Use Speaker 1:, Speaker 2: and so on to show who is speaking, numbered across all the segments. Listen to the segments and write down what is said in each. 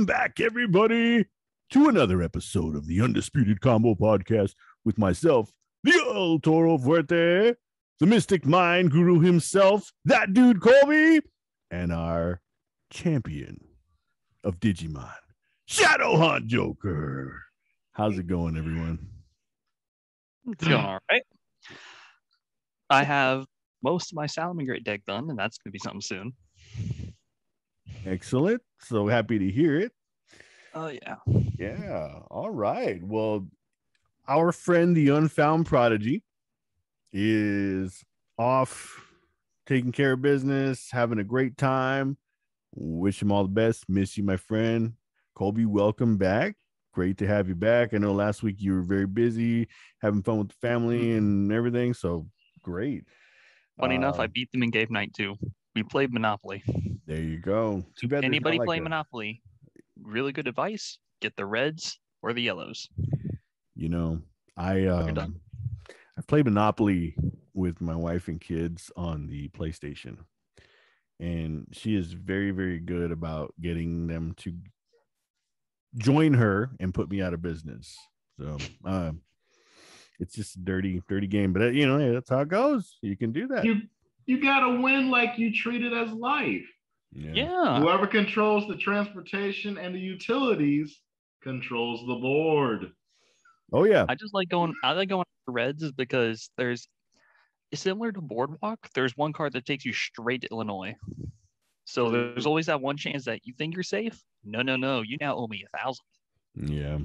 Speaker 1: Welcome back, everybody, to another episode of the Undisputed Combo Podcast with myself, the El Toro Fuerte, the Mystic Mind Guru himself, that dude Colby, and our champion of Digimon, Shadowhaunt Joker. How's it going, everyone?
Speaker 2: It's going all right. I have most of my Salamangreat deck done, and that's going to be something soon.
Speaker 1: Excellent. So happy to hear it.
Speaker 2: Oh, yeah.
Speaker 1: Yeah. All right. Well, our friend, the Unfound Prodigy, is off taking care of business, having a great time. Wish him all the best. Miss you, my friend. Colby, welcome back. Great to have you back. I know last week you were very busy having fun with the family and everything. So great.
Speaker 2: Funny enough, I beat them in game night too. We played Monopoly.
Speaker 1: There you go. Too bad
Speaker 2: anybody playing Monopoly, really good advice: get the reds or the yellows.
Speaker 1: You know, I've played Monopoly with my wife and kids on the PlayStation, and she is very, very good about getting them to join her and put me out of business. So it's just a dirty game, but you know, that's how it goes. You can do that.
Speaker 3: You gotta win like you treat it as life.
Speaker 2: Yeah.
Speaker 3: Whoever controls the transportation and the utilities controls the board.
Speaker 1: Oh yeah.
Speaker 2: I like going after reds because it's similar to Boardwalk. There's one card that takes you straight to Illinois. So there's always that one chance that you think you're safe. No. You now owe me 1,000.
Speaker 1: Yeah.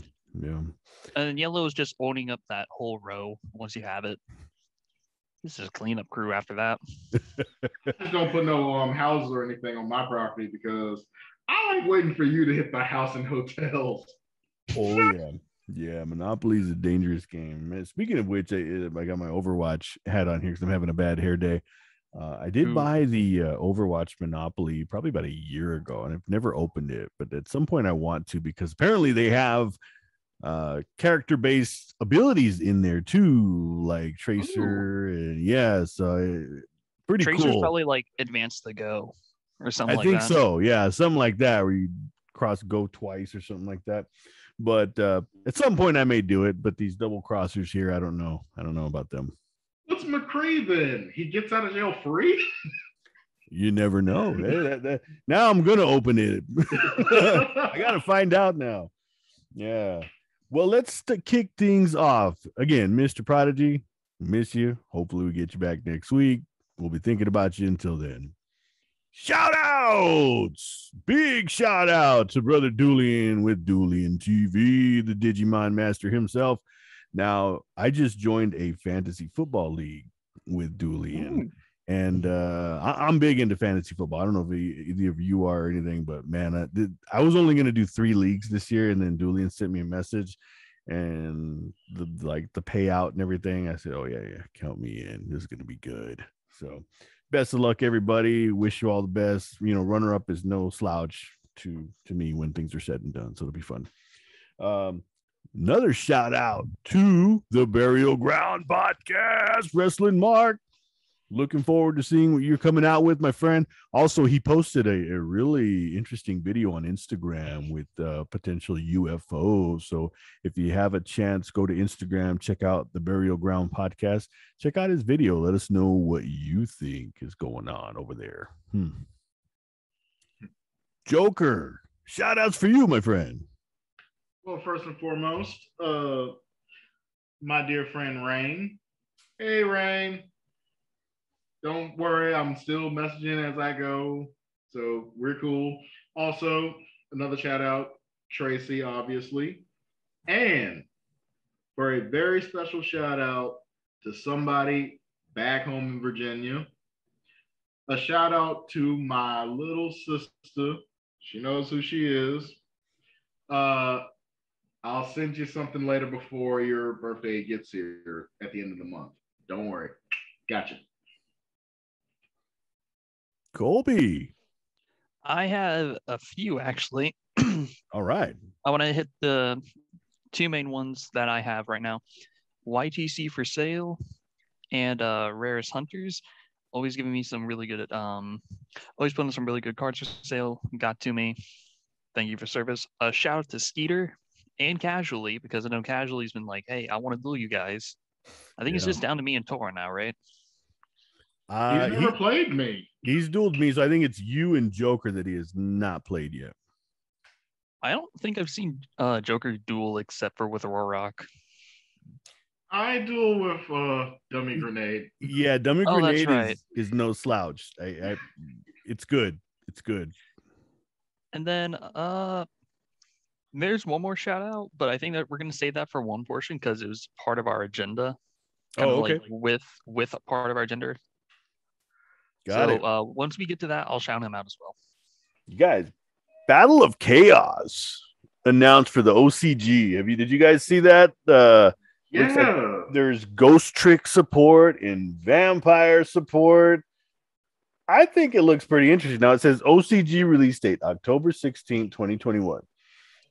Speaker 2: And yellow is just owning up that whole row once you have it. This is a cleanup crew after that.
Speaker 3: Just don't put no houses or anything on my property because I like waiting for you to hit the house and hotels.
Speaker 1: Oh yeah. Yeah, Monopoly is a dangerous game. Man, speaking of which, I got my Overwatch hat on here because I'm having a bad hair day. I did buy the Overwatch Monopoly probably about a year ago, and I've never opened it. But at some point, I want to because apparently they have character-based abilities in there too, like Tracer. And so pretty
Speaker 2: Tracer's
Speaker 1: cool.
Speaker 2: Probably like Advance the Go or something.
Speaker 1: I think so. Yeah, something like that where you cross go twice or something like that. But at some point I may do it. But these double crossers here, I don't know about them.
Speaker 3: What's McCree then? He gets out of jail free?
Speaker 1: You never know. Now I'm gonna open it. I gotta find out now. Yeah. Well, let's kick things off again, Mr. Prodigy. Miss you. Hopefully we get you back next week. We'll be thinking about you until then. Shout outs! Big shout out to Brother Doolian with Doolian TV, the Digimon master himself. Now, I just joined a fantasy football league with Doolian, and I'm big into fantasy football. I don't know if either of you are or anything, but man, I was only going to do 3 leagues this year, and then Doolian sent me a message, and the payout and everything. I said, oh yeah, count me in. This is going to be good. So best of luck, everybody. Wish you all the best. You know, runner up is no slouch to me when things are said and done. So it'll be fun. Another shout out to the Burial Ground Podcast, Wrestling Mark. Looking forward to seeing what you're coming out with, my friend. Also, he posted a really interesting video on Instagram with potential UFOs. So if you have a chance, go to Instagram, check out the Burial Ground Podcast. Check out his video. Let us know what you think is going on over there. Joker, shout outs for you, my friend.
Speaker 3: Well, first and foremost, my dear friend Rain. Hey, Rain. Don't worry, I'm still messaging as I go, so we're cool. Also, another shout out, Tracy, obviously. And for a very special shout out to somebody back home in Virginia, a shout out to my little sister. She knows who she is. I'll send you something later before your birthday gets here at the end of the month. Don't worry. Gotcha.
Speaker 1: Colby.
Speaker 2: I have a few, actually.
Speaker 1: All right.
Speaker 2: I want to hit the 2 main ones that I have right now. YTC for sale and Rarest Hunters. Always giving me some really good, always putting some really good cards for sale. Got to me. Thank you for service. A shout out to Skeeter and Casually, because I know Casually's been like, hey, I want to duel you guys. I think it's
Speaker 1: Yeah.
Speaker 2: just down to me and Tor now, right?
Speaker 3: He's never played me.
Speaker 1: He's dueled me, so I think it's you and Joker that he has not played yet.
Speaker 2: I don't think I've seen Joker duel except for with Rorok.
Speaker 3: I duel with Dummy Grenade.
Speaker 1: Yeah, Dummy
Speaker 2: Oh, that's
Speaker 1: Grenade
Speaker 2: right.
Speaker 1: is no slouch. It's good. It's good.
Speaker 2: And then there's one more shout out, but I think that we're gonna save that for one portion because it was part of our agenda. Kind of
Speaker 1: okay.
Speaker 2: like with a part of our agenda.
Speaker 1: Got it.
Speaker 2: Once we get to that, I'll shout him out as well.
Speaker 1: You guys, Battle of Chaos announced for the OCG. Did you guys see that? Looks like there's Ghost Trick support and Vampire support. I think it looks pretty interesting. Now it says OCG release date October 16, 2021.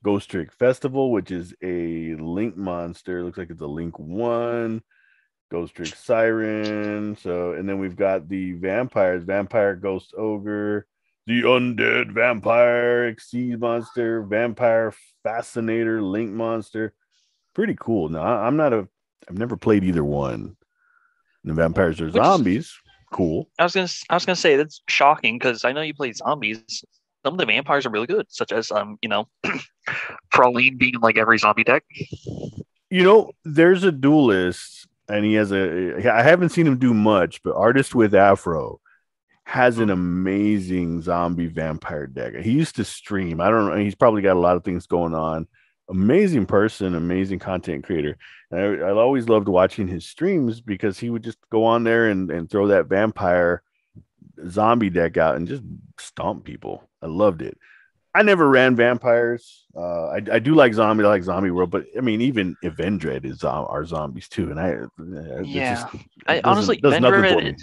Speaker 1: Ghost Trick Festival, which is a Link monster. Looks like it's a Link 1. Ghost Trick Siren. So, and then we've got the vampires: Vampire Ghost Ogre, the Undead Vampire Exceed Monster, Vampire Fascinator Link Monster. Pretty cool. Now, I've never played either one. And the vampires are zombies. Cool.
Speaker 2: I was gonna say that's shocking because I know you play zombies. Some of the vampires are really good, such as Praline being in like every zombie deck.
Speaker 1: There's a duelist, and he has I haven't seen him do much, but Artist with Afro has an amazing zombie vampire deck. He used to stream. I don't know. He's probably got a lot of things going on. Amazing person, amazing content creator. And I always loved watching his streams because he would just go on there and throw that vampire zombie deck out and just stomp people. I loved it. I never ran vampires. I do like zombie. I like Zombie World, but I mean, even Evendred are zombies too. And
Speaker 2: honestly,
Speaker 1: does nothing for me.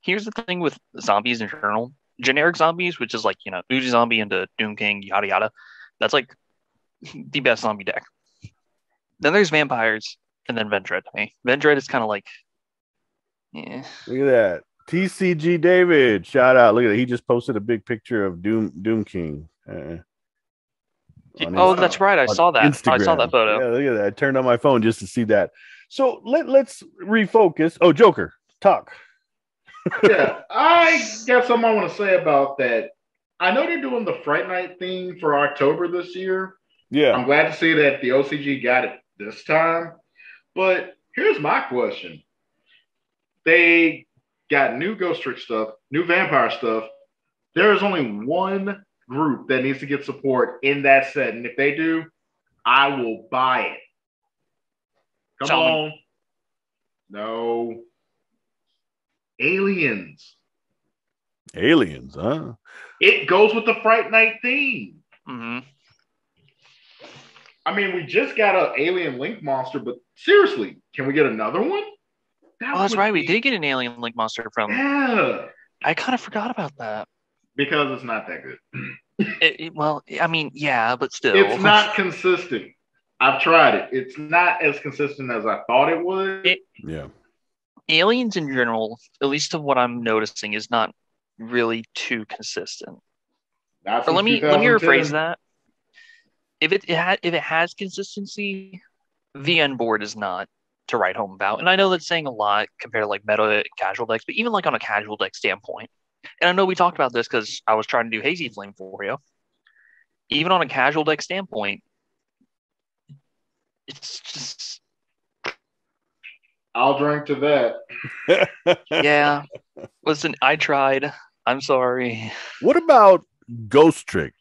Speaker 2: Here's the thing with zombies in general. Generic zombies, which is like Uji Zombie into Doom King, yada yada. That's like the best zombie deck. Then there's vampires, and then Vendred. Vendred is kind of like, yeah.
Speaker 1: Look at that. TCG David, shout out. Look at that. He just posted a big picture of Doom King.
Speaker 2: That's right. I saw that.
Speaker 1: Instagram.
Speaker 2: I saw that photo.
Speaker 1: Yeah, look at that. I turned on my phone just to see that. So let's refocus. Oh, Joker, talk.
Speaker 3: Yeah, I got something I want to say about that. I know they're doing the Fright Night theme for October this year.
Speaker 1: Yeah.
Speaker 3: I'm glad to see that the OCG got it this time. But here's my question. They got new Ghost Trick stuff, new vampire stuff. There is only one group that needs to get support in that set. And if they do, I will buy it. Come on. No. Aliens.
Speaker 1: Aliens, huh?
Speaker 3: It goes with the Fright Night theme.
Speaker 2: Mm-hmm.
Speaker 3: I mean, we just got an alien Link monster, but seriously, can we get another one?
Speaker 2: That's right. We did get an alien Link monster from.
Speaker 3: Yeah.
Speaker 2: I kind of forgot about that.
Speaker 3: Because it's not that good.
Speaker 2: Well, I mean, yeah, but still.
Speaker 3: It's not consistent. I've tried it. It's not as consistent as I thought it would.
Speaker 1: Yeah.
Speaker 2: Aliens in general, at least of what I'm noticing, is not really too consistent. Or let me rephrase that. If it has consistency, the end board is not to write home about. And I know that's saying a lot compared to like meta and casual decks, but even like on a casual deck standpoint, and I know we talked about this because I was trying to do Hazy Flame for you. Even on a casual deck standpoint, it's just.
Speaker 3: I'll drink to that.
Speaker 2: Yeah. Listen, I tried. I'm sorry.
Speaker 1: What about Ghost Trick?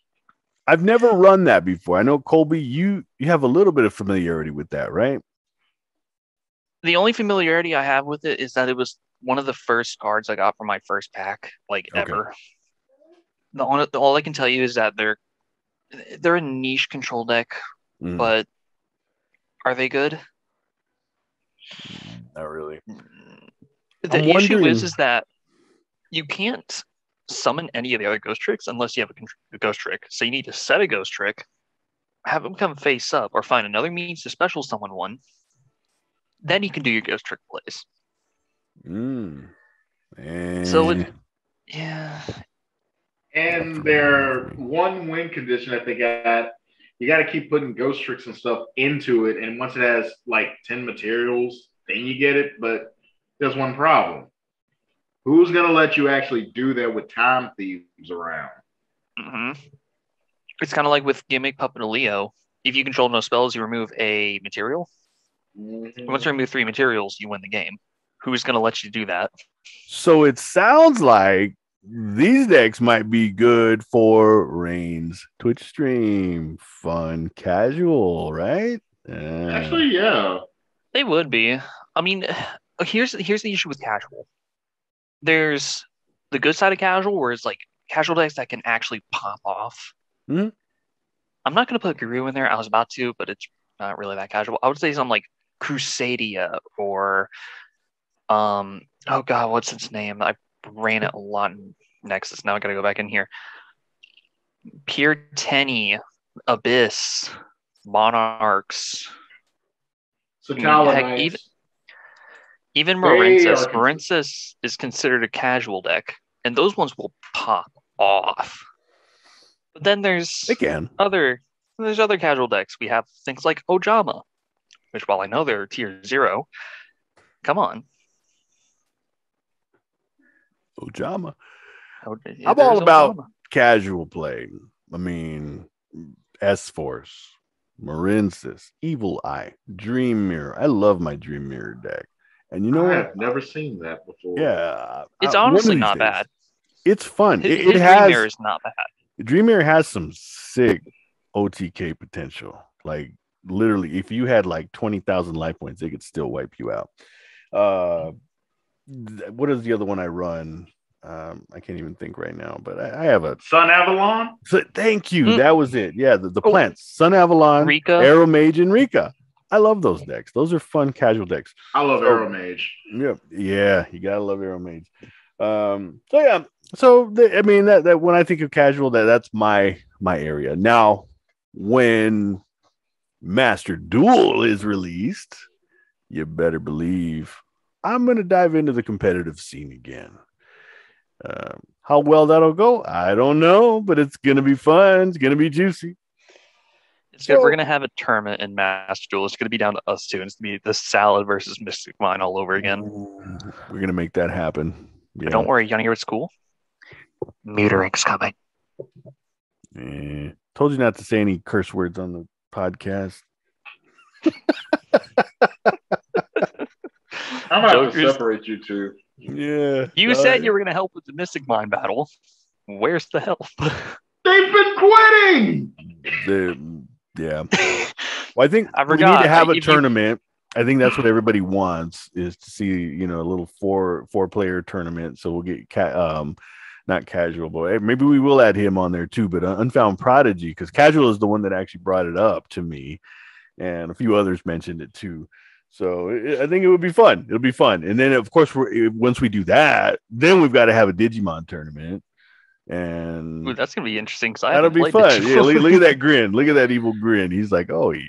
Speaker 1: I've never run that before. I know, Colby, you have a little bit of familiarity with that, right?
Speaker 2: The only familiarity I have with it is that it was one of the first cards I got from my first pack, ever. All I can tell you is that they're a niche control deck, but are they good?
Speaker 1: Not really.
Speaker 2: The issue is that you can't summon any of the other Ghost Tricks unless you have a Ghost Trick. So you need to set a Ghost Trick, have them come face up, or find another means to special summon one. Then you can do your Ghost Trick plays.
Speaker 1: And...
Speaker 2: So yeah,
Speaker 3: And their one win condition that they got, you got to keep putting ghost tricks and stuff into it. And once it has like 10 materials, then you get it. But there's one problem. Who's going to let you actually do that with time thieves around?
Speaker 2: Mm-hmm. It's kind of like with Gimmick Puppet Leo. If you control no spells, you remove a material.
Speaker 3: Mm-hmm.
Speaker 2: Once you remove 3 materials, you win the game. Who's going to let you do that?
Speaker 1: So it sounds like these decks might be good for Rain's Twitch stream. Fun, casual, right?
Speaker 3: Actually, yeah.
Speaker 2: They would be. I mean, here's the issue with casual. There's the good side of casual, where it's like casual decks that can actually pop off.
Speaker 1: Mm-hmm.
Speaker 2: I'm not going to put Guru in there. I was about to, but it's not really that casual. I would say something like Crusadia or oh god, what's its name? I ran it a lot in Nexus. Now I got to go back in here. Pure Tenny, Abyss, Monarchs.
Speaker 3: So Heck,
Speaker 2: even Marincis. Marincis is considered a casual deck, and those ones will pop off. But then there's other casual decks. We have things like Ojama, which while I know they're tier 0, come on.
Speaker 1: Ojama.
Speaker 2: Yeah,
Speaker 1: I'm all about casual play. I mean, S-Force, Marincis, Evil Eye, Dream Mirror. I love my Dream Mirror deck. And you know what?
Speaker 3: I've never seen that before.
Speaker 1: Yeah.
Speaker 2: It's honestly not bad.
Speaker 1: It's fun.
Speaker 2: His
Speaker 1: Dream
Speaker 2: Mirror is not bad.
Speaker 1: Dream Mirror has some sick OTK potential. Like, literally, if you had like 20,000 life points, they could still wipe you out. What is the other one I run? I can't even think right now, but I have a
Speaker 3: Sun Avalon.
Speaker 1: So, thank you. That was it. Yeah, the plants, Sun Avalon,
Speaker 2: Rika.
Speaker 1: Arrow Mage, and Rika. I love those decks. Those are fun casual decks.
Speaker 3: I love Arrow Mage.
Speaker 1: Yeah, you gotta love Arrow Mage. I mean that when I think of casual, that's my area. Now, when Master Duel is released, you better believe I'm gonna dive into the competitive scene again. How well that'll go, I don't know, but it's gonna be fun. It's gonna be juicy.
Speaker 2: It's good. We're gonna have a tournament in Master Duel. It's gonna be down to us two. It's gonna be the Salad versus Mystic Mine all over again.
Speaker 1: We're gonna make that happen. Yeah.
Speaker 2: But don't worry, you wanna hear what's cool? Metering's coming.
Speaker 1: Told you not to say any curse words on the podcast.
Speaker 3: I'm gonna have to separate you two.
Speaker 1: Yeah.
Speaker 2: You said you were gonna help with the Mystic Mine battle. Where's the help?
Speaker 3: They've been quitting.
Speaker 1: Yeah. Well, I think we need to have a tournament. I think that's what everybody wants, is to see, a little four-player tournament. So we'll get not casual, but maybe we will add him on there too. But Unfound Prodigy, because casual is the one that actually brought it up to me, and a few others mentioned it too. So I think it would be fun. It'll be fun. And then of course, once we do that, then we've got to have a Digimon tournament. And
Speaker 2: ooh, that's gonna be interesting.
Speaker 1: That'll be fun. Yeah, look at that grin. Look at that evil grin. He's like, "Oh yeah,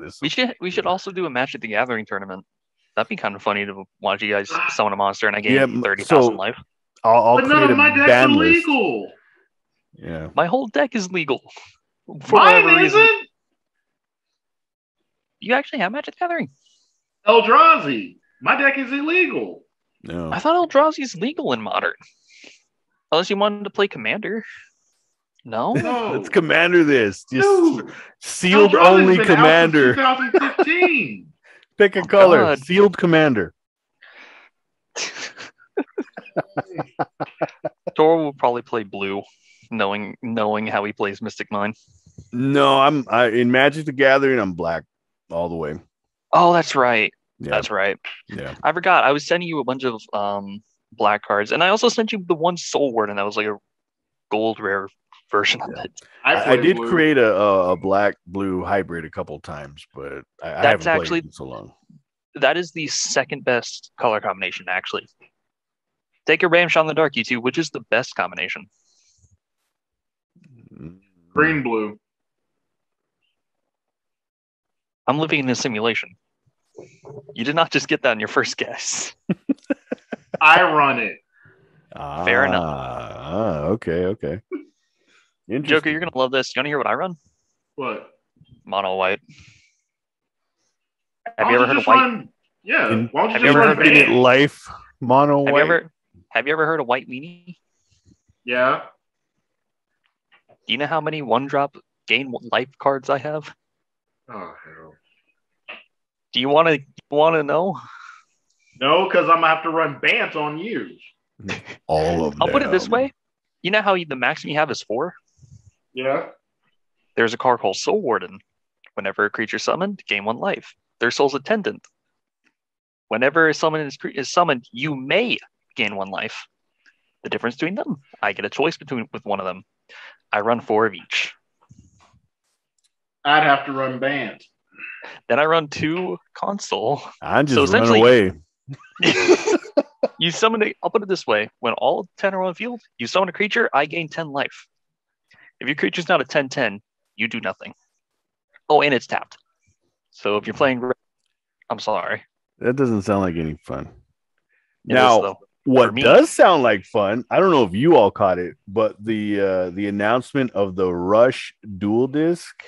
Speaker 1: this."
Speaker 2: We should also do a Magic the Gathering tournament. That'd be kind of funny to watch you guys summon a monster and I gain 30,000 life.
Speaker 1: I'll
Speaker 3: but none of my decks are legal.
Speaker 1: Yeah,
Speaker 2: my whole deck is legal.
Speaker 3: Mine isn't.
Speaker 2: You actually have Magic the Gathering?
Speaker 3: Eldrazi. My deck is illegal.
Speaker 1: No,
Speaker 2: I thought Eldrazi's legal in Modern. Unless you wanted to play Commander. No?
Speaker 1: Let's Commander this. Just sealed only Commander.
Speaker 3: 2015.
Speaker 1: Pick a color. God. Sealed Commander.
Speaker 2: Tor will probably play blue, knowing how he plays Mystic Mine.
Speaker 1: No, I'm in Magic the Gathering. I'm black all the way.
Speaker 2: Oh, that's right.
Speaker 1: Yeah.
Speaker 2: That's right.
Speaker 1: Yeah,
Speaker 2: I forgot. I was sending you a bunch of black cards, and I also sent you the one Soul Word, and that was like a gold rare version of it.
Speaker 1: I did create a black blue hybrid a couple times, but I haven't played it in so long.
Speaker 2: That is the second best color combination, actually. Take a Ramshot in the Dark, you two. Which is the best combination?
Speaker 3: Green blue.
Speaker 2: I'm living in a simulation. You did not just get that in your first guess.
Speaker 3: I run it.
Speaker 2: Fair enough.
Speaker 1: Okay. Interesting.
Speaker 2: Joker, you're gonna love this. You wanna hear what I run?
Speaker 3: What?
Speaker 2: Mono white.
Speaker 3: Why
Speaker 2: Have you
Speaker 3: don't
Speaker 2: ever heard of
Speaker 3: just
Speaker 2: white?
Speaker 3: run? Yeah. Why don't you
Speaker 2: Have you
Speaker 3: just
Speaker 2: ever
Speaker 3: run
Speaker 2: heard of
Speaker 1: Infinite
Speaker 3: band?
Speaker 1: life mono white.
Speaker 2: Have you ever heard of white weenie?
Speaker 3: Yeah.
Speaker 2: Do you know how many one drop gain life cards I have?
Speaker 3: Oh hell.
Speaker 2: Do you wanna know?
Speaker 3: No, because I'm gonna have to run Bant on you.
Speaker 1: All of them.
Speaker 2: I'll put it this way. You know how the maximum you have is 4?
Speaker 3: Yeah.
Speaker 2: There's a card called Soul Warden. Whenever a creature summoned, gain 1 life. Their Soul's Attendant. Whenever a summon is summoned, you may gain 1 life. The difference between them, I get a choice with one of them. I run 4 of each.
Speaker 3: I'd have to run Bant.
Speaker 2: Then I run 2 console.
Speaker 1: I just
Speaker 2: So
Speaker 1: run away.
Speaker 2: You summon I'll put it this way. When all 10 are on the field, you summon a creature, I gain 10 life. If your creature's not a 10/10, you do nothing. Oh, and it's tapped. So if you're playing, I'm sorry.
Speaker 1: That doesn't sound like any fun.
Speaker 2: It
Speaker 1: Now,
Speaker 2: is, though.
Speaker 1: what
Speaker 2: me.
Speaker 1: does sound like fun, I don't know if you all caught it, but the announcement of the Rush dual disc.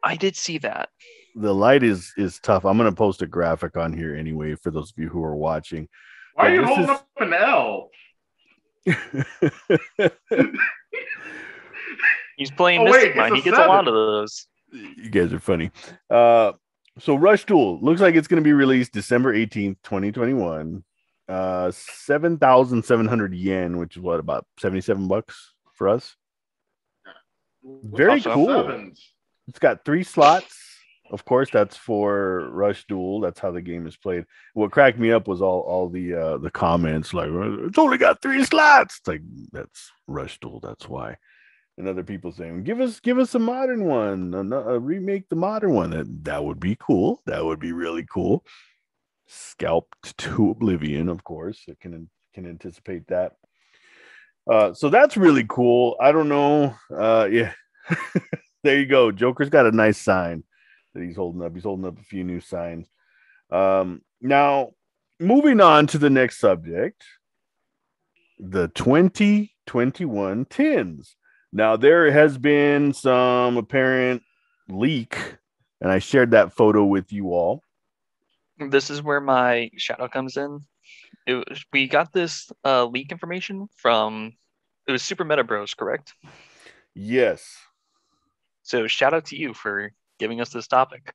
Speaker 2: I did see that.
Speaker 1: The light is tough. I'm gonna post a graphic on here anyway for those of you who are watching.
Speaker 3: Why are you
Speaker 1: This
Speaker 3: holding
Speaker 1: is-
Speaker 3: up an L?
Speaker 2: He's playing
Speaker 3: Oh, wait,
Speaker 2: Mystic
Speaker 3: it's
Speaker 2: Mind.
Speaker 3: a
Speaker 2: He gets
Speaker 3: 7.
Speaker 2: a lot of those.
Speaker 1: You guys are funny. So Rush Duel looks like it's going to be released December 18th, 2021. 7,700 yen, which is what, about $77 for us. Very
Speaker 2: Also,
Speaker 1: cool.
Speaker 3: Sevens.
Speaker 1: It's got 3 slots. Of course, that's for Rush Duel. That's how the game is played. What cracked me up was all the comments like, it's only got 3 slots. It's like, that's Rush Duel. That's why. And other people saying, give us a modern one, remake the modern one. That would be cool. That would be really cool. Scalped to Oblivion, of course. It can anticipate that. So that's really cool. I don't know. Yeah. There you go. Joker's got a nice sign that he's holding up. He's holding up a few new signs. Now, moving on to the next subject, the 2021 tins. Now, there has been some apparent leak, and I shared that photo with you all.
Speaker 2: This is where my shadow comes in. We got this leak information from, it was Super Meta Bros, correct?
Speaker 1: Yes.
Speaker 2: So shout out to you for giving us this topic.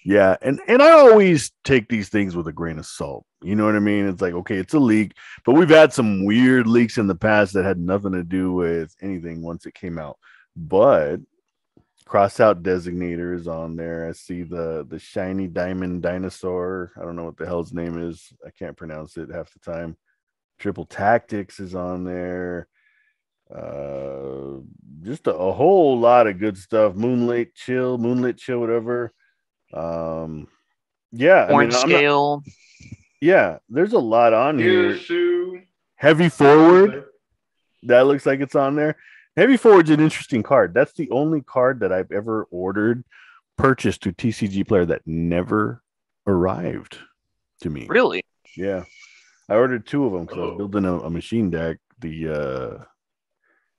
Speaker 1: Yeah, and I always take these things with a grain of salt. You know what I mean? It's like, okay, it's a leak, but we've had some weird leaks in the past that had nothing to do with anything once it came out. But Crossout Designator is on there. I see the shiny diamond dinosaur. I don't know what the hell his name is. I can't pronounce it half the time. Triple Tactics is on there. Just a whole lot of good stuff. Moonlit Chill, whatever. Yeah,
Speaker 2: Orange Scale.
Speaker 1: Yeah, there's a lot on here.
Speaker 3: Sue.
Speaker 1: Heavy Forward. That looks like it's on there. Heavy Forward's an interesting card. That's the only card that I've ever purchased to TCG Player that never arrived to me.
Speaker 2: Really?
Speaker 1: Yeah. I ordered 2 of them because I was building a machine deck, the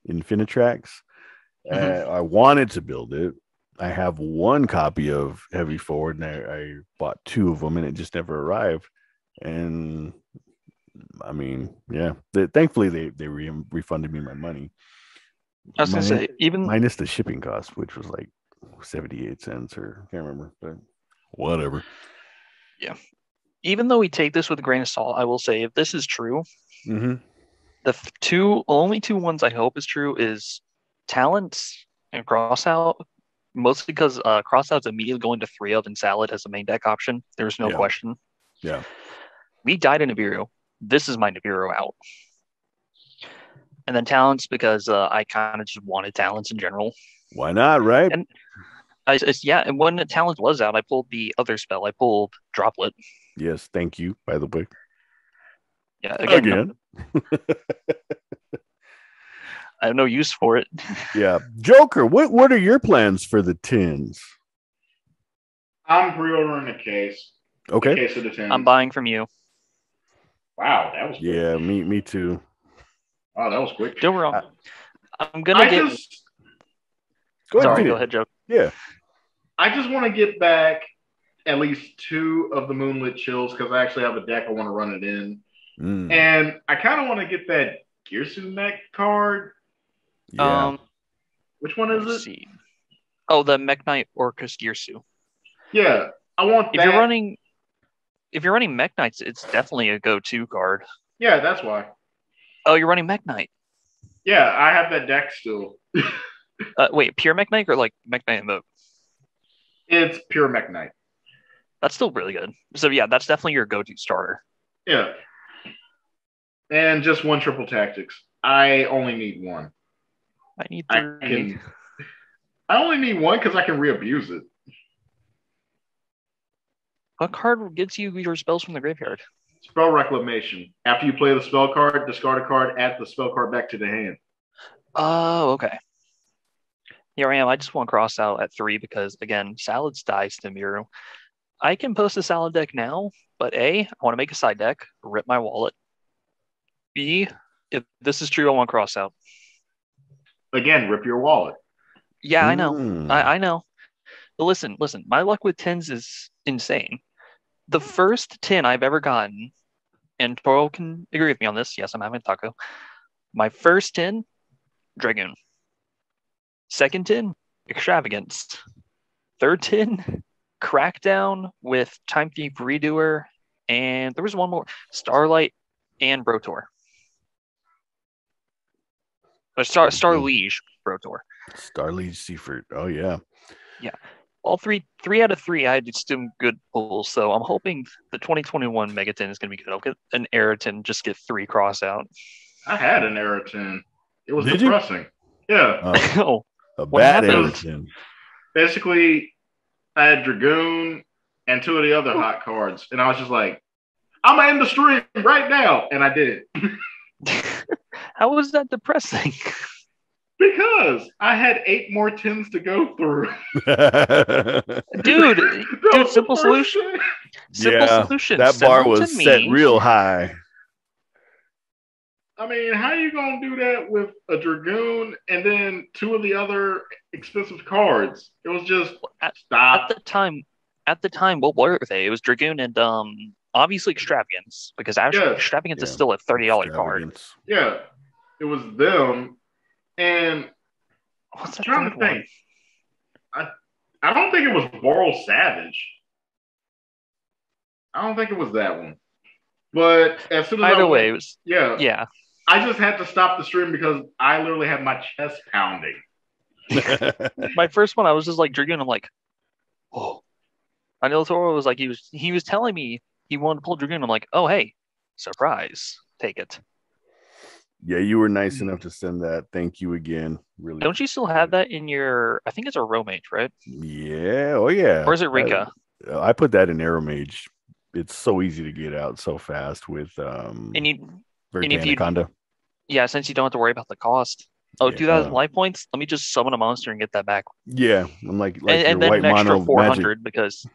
Speaker 1: Infinitrax. I wanted to build it. I have 1 copy of Heavy Forward, and I bought 2 of them, and it just never arrived. And I mean, yeah, thankfully they refunded me my money.
Speaker 2: I was gonna say, even
Speaker 1: minus the shipping cost, which was like 78 cents, or I can't remember, but whatever.
Speaker 2: Yeah. Even though we take this with a grain of salt, I will say, if this is true, the only 2 ones I hope is true is Talents and Crossout. Mostly because Crossout's immediately going to 3 of and Salad as a main deck option. There's no question.
Speaker 1: Yeah.
Speaker 2: We died in Nibiru. This is my Nibiru out. And then Talents because I kind of just wanted Talents in general.
Speaker 1: Why not, right?
Speaker 2: And and when the Talents was out, I pulled the other spell. I pulled Droplet.
Speaker 1: Yes, thank you, by the way.
Speaker 2: Yeah, again. I have no use for it.
Speaker 1: Yeah. Joker, what are your plans for the tins?
Speaker 3: I'm pre-ordering a case.
Speaker 1: Okay.
Speaker 3: A case of the tins.
Speaker 2: I'm buying from you.
Speaker 3: Wow, that was quick.
Speaker 1: Yeah, me too.
Speaker 3: Oh, that was quick.
Speaker 2: Don't wrong. I'm gonna get.
Speaker 1: Go ahead,
Speaker 2: Sorry, go ahead, Joe.
Speaker 1: Yeah.
Speaker 3: I just want to get back at least 2 of the Moonlit Chills because I actually have a deck I want to run it in. And I kind of want to get that Gearsu Mech card.
Speaker 1: Yeah.
Speaker 3: Which one is
Speaker 2: Let's
Speaker 3: it?
Speaker 2: see. Oh, the Mech Knight Orcus Gearsu.
Speaker 3: Yeah, I want
Speaker 2: if
Speaker 3: that.
Speaker 2: If you're running Mech Knights, it's definitely a go-to card.
Speaker 3: Yeah, that's why.
Speaker 2: Oh, you're running Mech Knight.
Speaker 3: Yeah, I have that deck still.
Speaker 2: Wait, pure Mech Knight or like Mech Knight and Moat?
Speaker 3: It's pure Mech Knight.
Speaker 2: That's still really good. So yeah, that's definitely your go-to starter.
Speaker 3: Yeah. And just 1 triple tactics. I only need 1.
Speaker 2: I need 3.
Speaker 3: I only need 1 because I can re-abuse it.
Speaker 2: What card gets you your spells from the graveyard?
Speaker 3: Spell Reclamation. After you play the spell card, discard a card, add the spell card back to the hand.
Speaker 2: Oh, okay. Here I am. I just want to cross out at 3 because, again, Salad's dies to Miru. I can post a Salad deck now, but A, I want to make a side deck, rip my wallet. B, if this is true, I want to cross out.
Speaker 3: Again, rip your wallet.
Speaker 2: Yeah, I know. I know. But listen, my luck with 10s is insane. The first 10 I've ever gotten, and Toro can agree with me on this. Yes, I'm having a taco. My first 10, Dragoon. Second 10, Extravagance. Third 10, Crackdown with Time Thief Redoer. And there was one more, Starlight and Brotor. Star Liege Brotor.
Speaker 1: Star Liege Seaford. Oh, yeah.
Speaker 2: Yeah. All three out of 3, I had some good pulls. So I'm hoping the 2021 Megaton is going to be good. I'll get an Eratin, just get 3 cross out.
Speaker 3: I had an Eratin. It was depressing. Yeah.
Speaker 2: Oh,
Speaker 1: a bad Eratin.
Speaker 3: Basically, I had Dragoon and 2 of the other hot cards. And I was just like, I'm going to end the stream right now. And I did.
Speaker 2: How was that depressing?
Speaker 3: Because I had 8 more 10s to go through.
Speaker 2: dude, simple solution. Simple solution.
Speaker 1: That bar was set real high.
Speaker 3: I mean, how are you going to do that with a Dragoon and then 2 of the other expensive cards? It was just stop.
Speaker 2: At the time, what were they? It was Dragoon and obviously Extravagance, because Extravagance is still a $30 card.
Speaker 3: Yeah, it was them. And
Speaker 2: what's
Speaker 3: I'm trying to think. I don't think it was Boral Savage. I don't think it was that one. But as soon as
Speaker 2: it was yeah.
Speaker 3: I just had to stop the stream because I literally had my chest pounding.
Speaker 2: My first one, I was just like Dragoon. I'm like, oh. I know Toro was like he was telling me he wanted to pull Dragoon. I'm like, oh hey, surprise, take it.
Speaker 1: Yeah, you were nice enough to send that. Thank you again. Really.
Speaker 2: Don't you still have that in your? I think it's a Romage, right?
Speaker 1: Yeah. Oh yeah.
Speaker 2: Or is it Rinka?
Speaker 1: I put that in Aeromage. It's so easy to get out so fast with Anaconda.
Speaker 2: Yeah, since you don't have to worry about the cost. Oh, 2,000 life points. Let me just summon a monster and get that back.
Speaker 1: Yeah, I'm like
Speaker 2: and then an extra 400 because.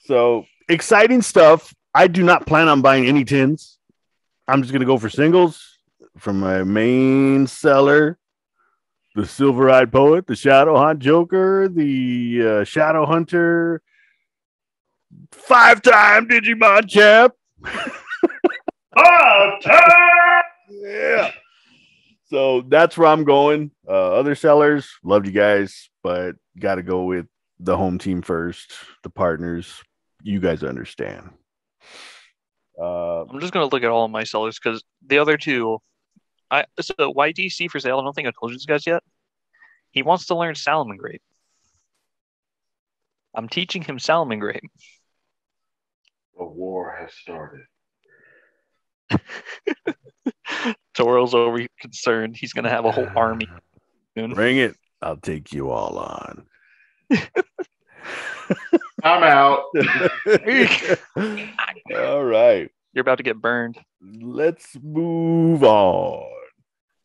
Speaker 1: So exciting stuff. I do not plan on buying any 10s. I'm just gonna go for singles from my main seller, the Silver-Eyed Poet, the Shadowhaunt Joker, the Shadow Hunter, 5-time Digimon champ.
Speaker 3: 5-time!
Speaker 1: Yeah. So that's where I'm going. Other sellers, love you guys, but got to go with the home team first, the partners. You guys understand.
Speaker 2: I'm just going to look at all of my sellers because the other 2, so YDC for sale, I don't think I told you guys yet. He wants to learn Salamangreat. I'm teaching him Salamangreat.
Speaker 3: A war has started.
Speaker 2: Toro's over concerned. He's going to have a whole army.
Speaker 1: Bring it. I'll take you all on.
Speaker 3: I'm out.
Speaker 1: All right.
Speaker 2: You're about to get burned.
Speaker 1: Let's move on.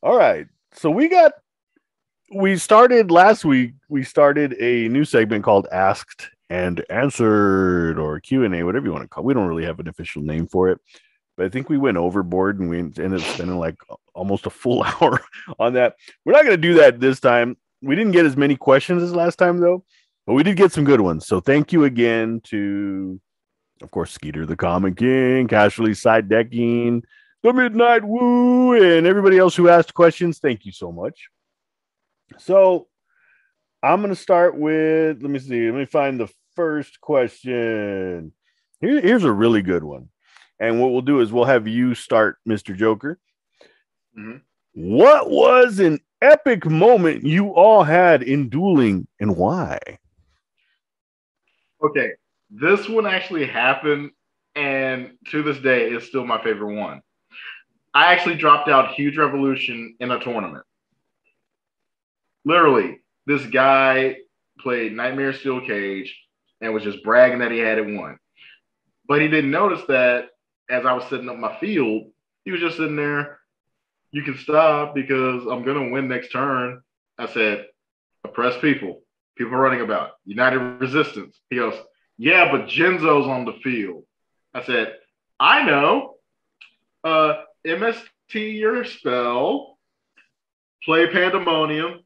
Speaker 1: All right. So we started last week. We started a new segment called Asked and answered, or Q&A, whatever you want to call it. We don't really have an official name for it, but I think we went overboard and we ended up spending like almost a full hour on that. We're not going to do that this time. We didn't get as many questions as last time, though, but we did get some good ones. So thank you again to, of course, Skeeter the Comic King, Casually Side Decking, The Midnight Woo, and everybody else who asked questions. Thank you so much. So I'm going to start with, let me see, let me find the first question. Here's a really good one. And what we'll do is we'll have you start, Mr. Joker.
Speaker 3: Mm-hmm.
Speaker 1: What was an epic moment you all had in dueling and why?
Speaker 3: Okay, this one actually happened, and to this day, it's still my favorite one. I actually dropped out Huge Revolution in a tournament. Literally, this guy played Nightmare Steel Cage and was just bragging that he had it won. But he didn't notice that as I was setting up my field, he was just sitting there. You can stop because I'm going to win next turn. I said, oppressed people. People running about. United Resistance. He goes, yeah, but Genzo's on the field. I said, I know. MST your spell. Play Pandemonium.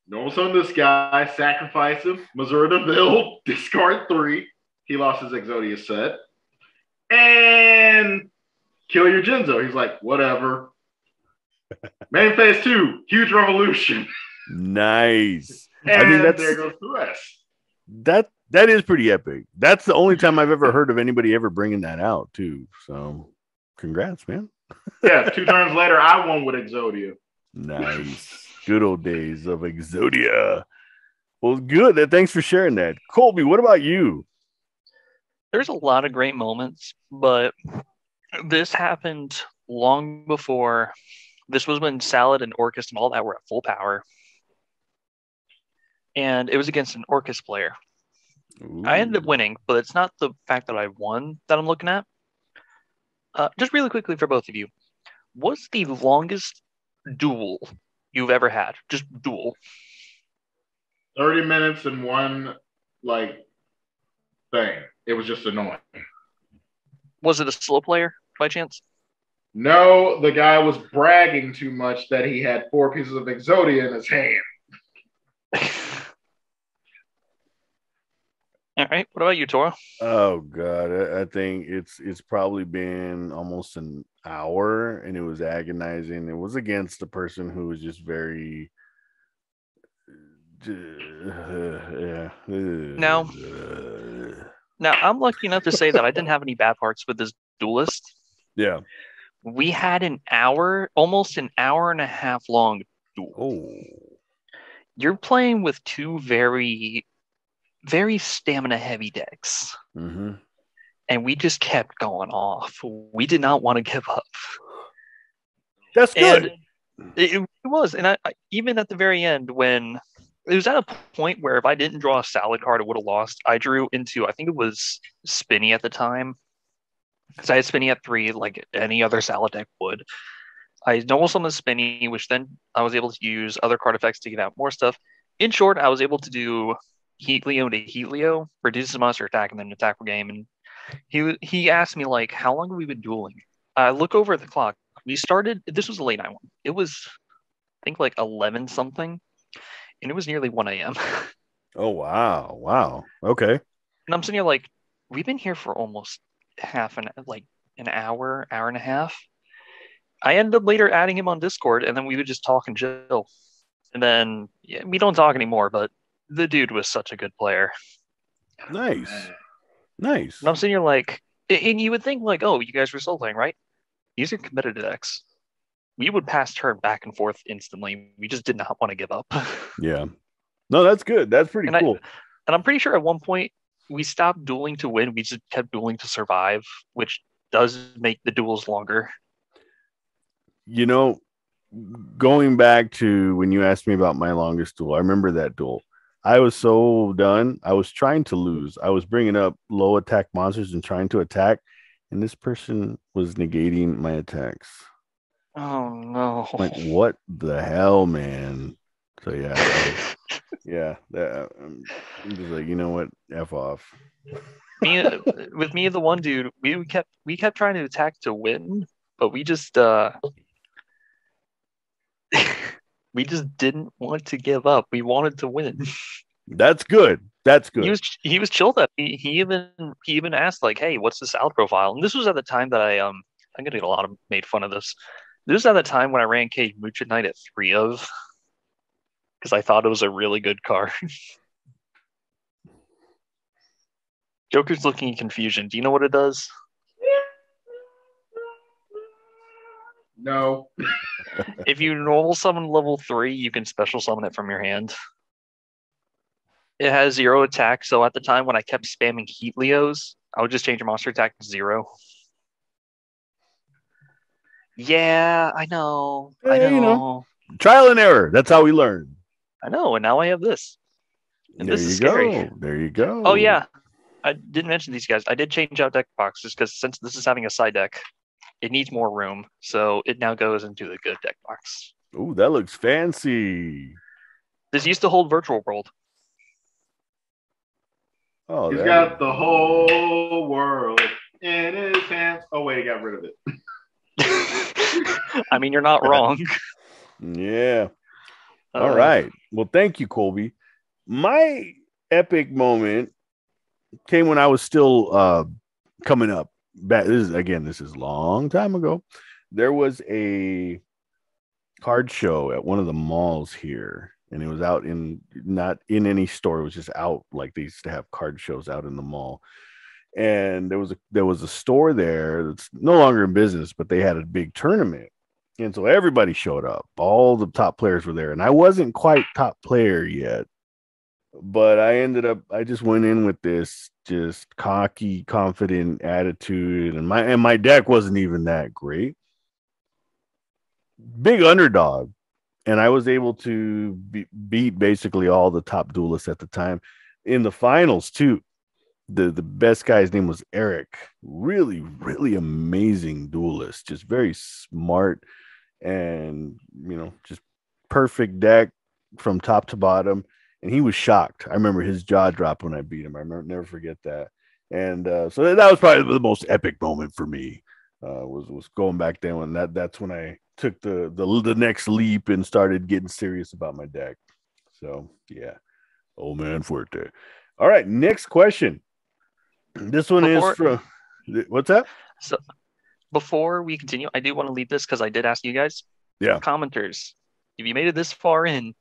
Speaker 3: Normal summon this guy. Sacrifice him. Missouri DeVille. Discard 3. He lost his Exodia set. And kill your Genzo. He's like, whatever. Main phase 2. Huge Revolution.
Speaker 1: Nice.
Speaker 3: And
Speaker 1: I think
Speaker 3: there goes the rest.
Speaker 1: That is pretty epic. That's the only time I've ever heard of anybody ever bringing that out too. So, congrats, man.
Speaker 3: Yeah, 2 turns later, I won with Exodia.
Speaker 1: Nice. Good old days of Exodia. Well, good. Thanks for sharing that. Colby, what about you?
Speaker 2: There's a lot of great moments, but this happened long before. This was when Salad and Orcus and all that were at full power. And it was against an Orcus player.
Speaker 1: Ooh.
Speaker 2: I ended up winning, but it's not the fact that I won that I'm looking at. Just really quickly for both of you, what's the longest duel you've ever had? Just duel.
Speaker 3: 30 minutes and one, thing. It was just annoying.
Speaker 2: Was it a slow player by chance?
Speaker 3: No, the guy was bragging too much that he had 4 pieces of Exodia in his hand.
Speaker 2: All right. What about you, Toro?
Speaker 1: Oh God, I think it's probably been almost an hour, and it was agonizing. It was against the person who was just very.
Speaker 2: Now I'm lucky enough to say that I didn't have any bad parts with this duelist.
Speaker 1: Yeah.
Speaker 2: We had almost an hour and a half long duel.
Speaker 1: Oh.
Speaker 2: You're playing with 2 very, very stamina heavy decks.
Speaker 1: Mm-hmm.
Speaker 2: And we just kept going off. We did not want to give up.
Speaker 1: That's good.
Speaker 2: It was. And I even at the very end, when it was at a point where if I didn't draw a Salad card, I would have lost. I drew into, I think it was Spinny at the time. Because I had Spinny at 3, like any other Salad deck would. I normal summoned Spinny, which then I was able to use other card effects to get out more stuff. In short, I was able to do Heat Leo to Heat Leo, reduce the monster attack, and then attack per game. And he asked me, like, how long have we been dueling? I look over at the clock. We started, this was a late night one. It was, I think, like 11 something. And it was nearly 1 a.m.
Speaker 1: Oh, wow. Wow. Okay.
Speaker 2: And I'm sitting here like, we've been here for almost an hour and a half. I ended up later adding him on Discord, and then we would just talk and chill. And then we don't talk anymore, but the dude was such a good player.
Speaker 1: Nice. Nice.
Speaker 2: And I'm sitting here like, and you would think like, oh, you guys were still playing, right? These are competitive decks. We would pass turn back and forth instantly. We just did not want to give up.
Speaker 1: Yeah. No, that's good. That's pretty cool.
Speaker 2: And I'm pretty sure at one point we stopped dueling to win. We just kept dueling to survive, which does make the duels longer.
Speaker 1: You know, going back to when you asked me about my longest duel, I remember that duel. I was so done. I was trying to lose. I was bringing up low attack monsters and trying to attack, and this person was negating my attacks.
Speaker 2: Oh, no.
Speaker 1: Like, what the hell, man? So, yeah. Yeah, I'm just like, you know what? F off.
Speaker 2: With me and the one dude, we kept trying to attack to win, but we just we just didn't want to give up. We wanted to win.
Speaker 1: That's good. That's
Speaker 2: He
Speaker 1: good.
Speaker 2: was chilled up. He even asked like, "Hey, what's the salad profile?" And this was at the time that I'm gonna get a lot of made fun of this. This was at the time when I ran Cage Mooch at Night at 3 of because I thought it was a really good card. Joker's looking in confusion. Do you know what it does?
Speaker 3: No.
Speaker 2: If you normal summon level 3, you can special summon it from your hand. It has 0 attack, so at the time when I kept spamming Heat Leos, I would just change your monster attack to 0. Yeah, I know. I
Speaker 1: Yeah, you know,
Speaker 2: know.
Speaker 1: trial and error. That's how we learn.
Speaker 2: I know. And now I have this. And
Speaker 1: There
Speaker 2: this is
Speaker 1: you
Speaker 2: scary.
Speaker 1: go. There you go.
Speaker 2: Oh, yeah. I didn't mention these guys. I did change out deck boxes because since this is having a side deck, it needs more room. So it now goes into the good deck box.
Speaker 1: Oh, that looks fancy.
Speaker 2: This used to hold Virtual World.
Speaker 1: Oh,
Speaker 3: He's
Speaker 1: that
Speaker 3: got
Speaker 1: is
Speaker 3: the whole world in his hands. Oh, wait, he got rid of it.
Speaker 2: I mean, you're not wrong.
Speaker 1: Yeah. All right. Well, thank you, Colby. My epic moment came when I was still coming up. This is a long time ago. There was a card show at one of the malls here, and it was out in not in any store. It was just out, like they used to have card shows out in the mall. And there was a store there that's no longer in business, but they had a big tournament. And so everybody showed up. All the top players were there. And I wasn't quite top player yet. But I just went in with this just cocky, confident attitude. And my deck wasn't even that great. Big underdog. And I was able to beat basically all the top duelists at the time in the finals too. The best guy's name was Eric. Really, really amazing duelist. Just very smart and just perfect deck from top to bottom. And he was shocked. I remember his jaw dropped when I beat him. Never forget that. And so that was probably the most epic moment for me. Was going back then when that's when I took the next leap and started getting serious about my deck. So yeah, old man Fuerte. All right, next question. This one is from what's that?
Speaker 2: So before we continue, I do want to leave this because I did ask you guys.
Speaker 1: Yeah.
Speaker 2: Commenters, if you made it this far in,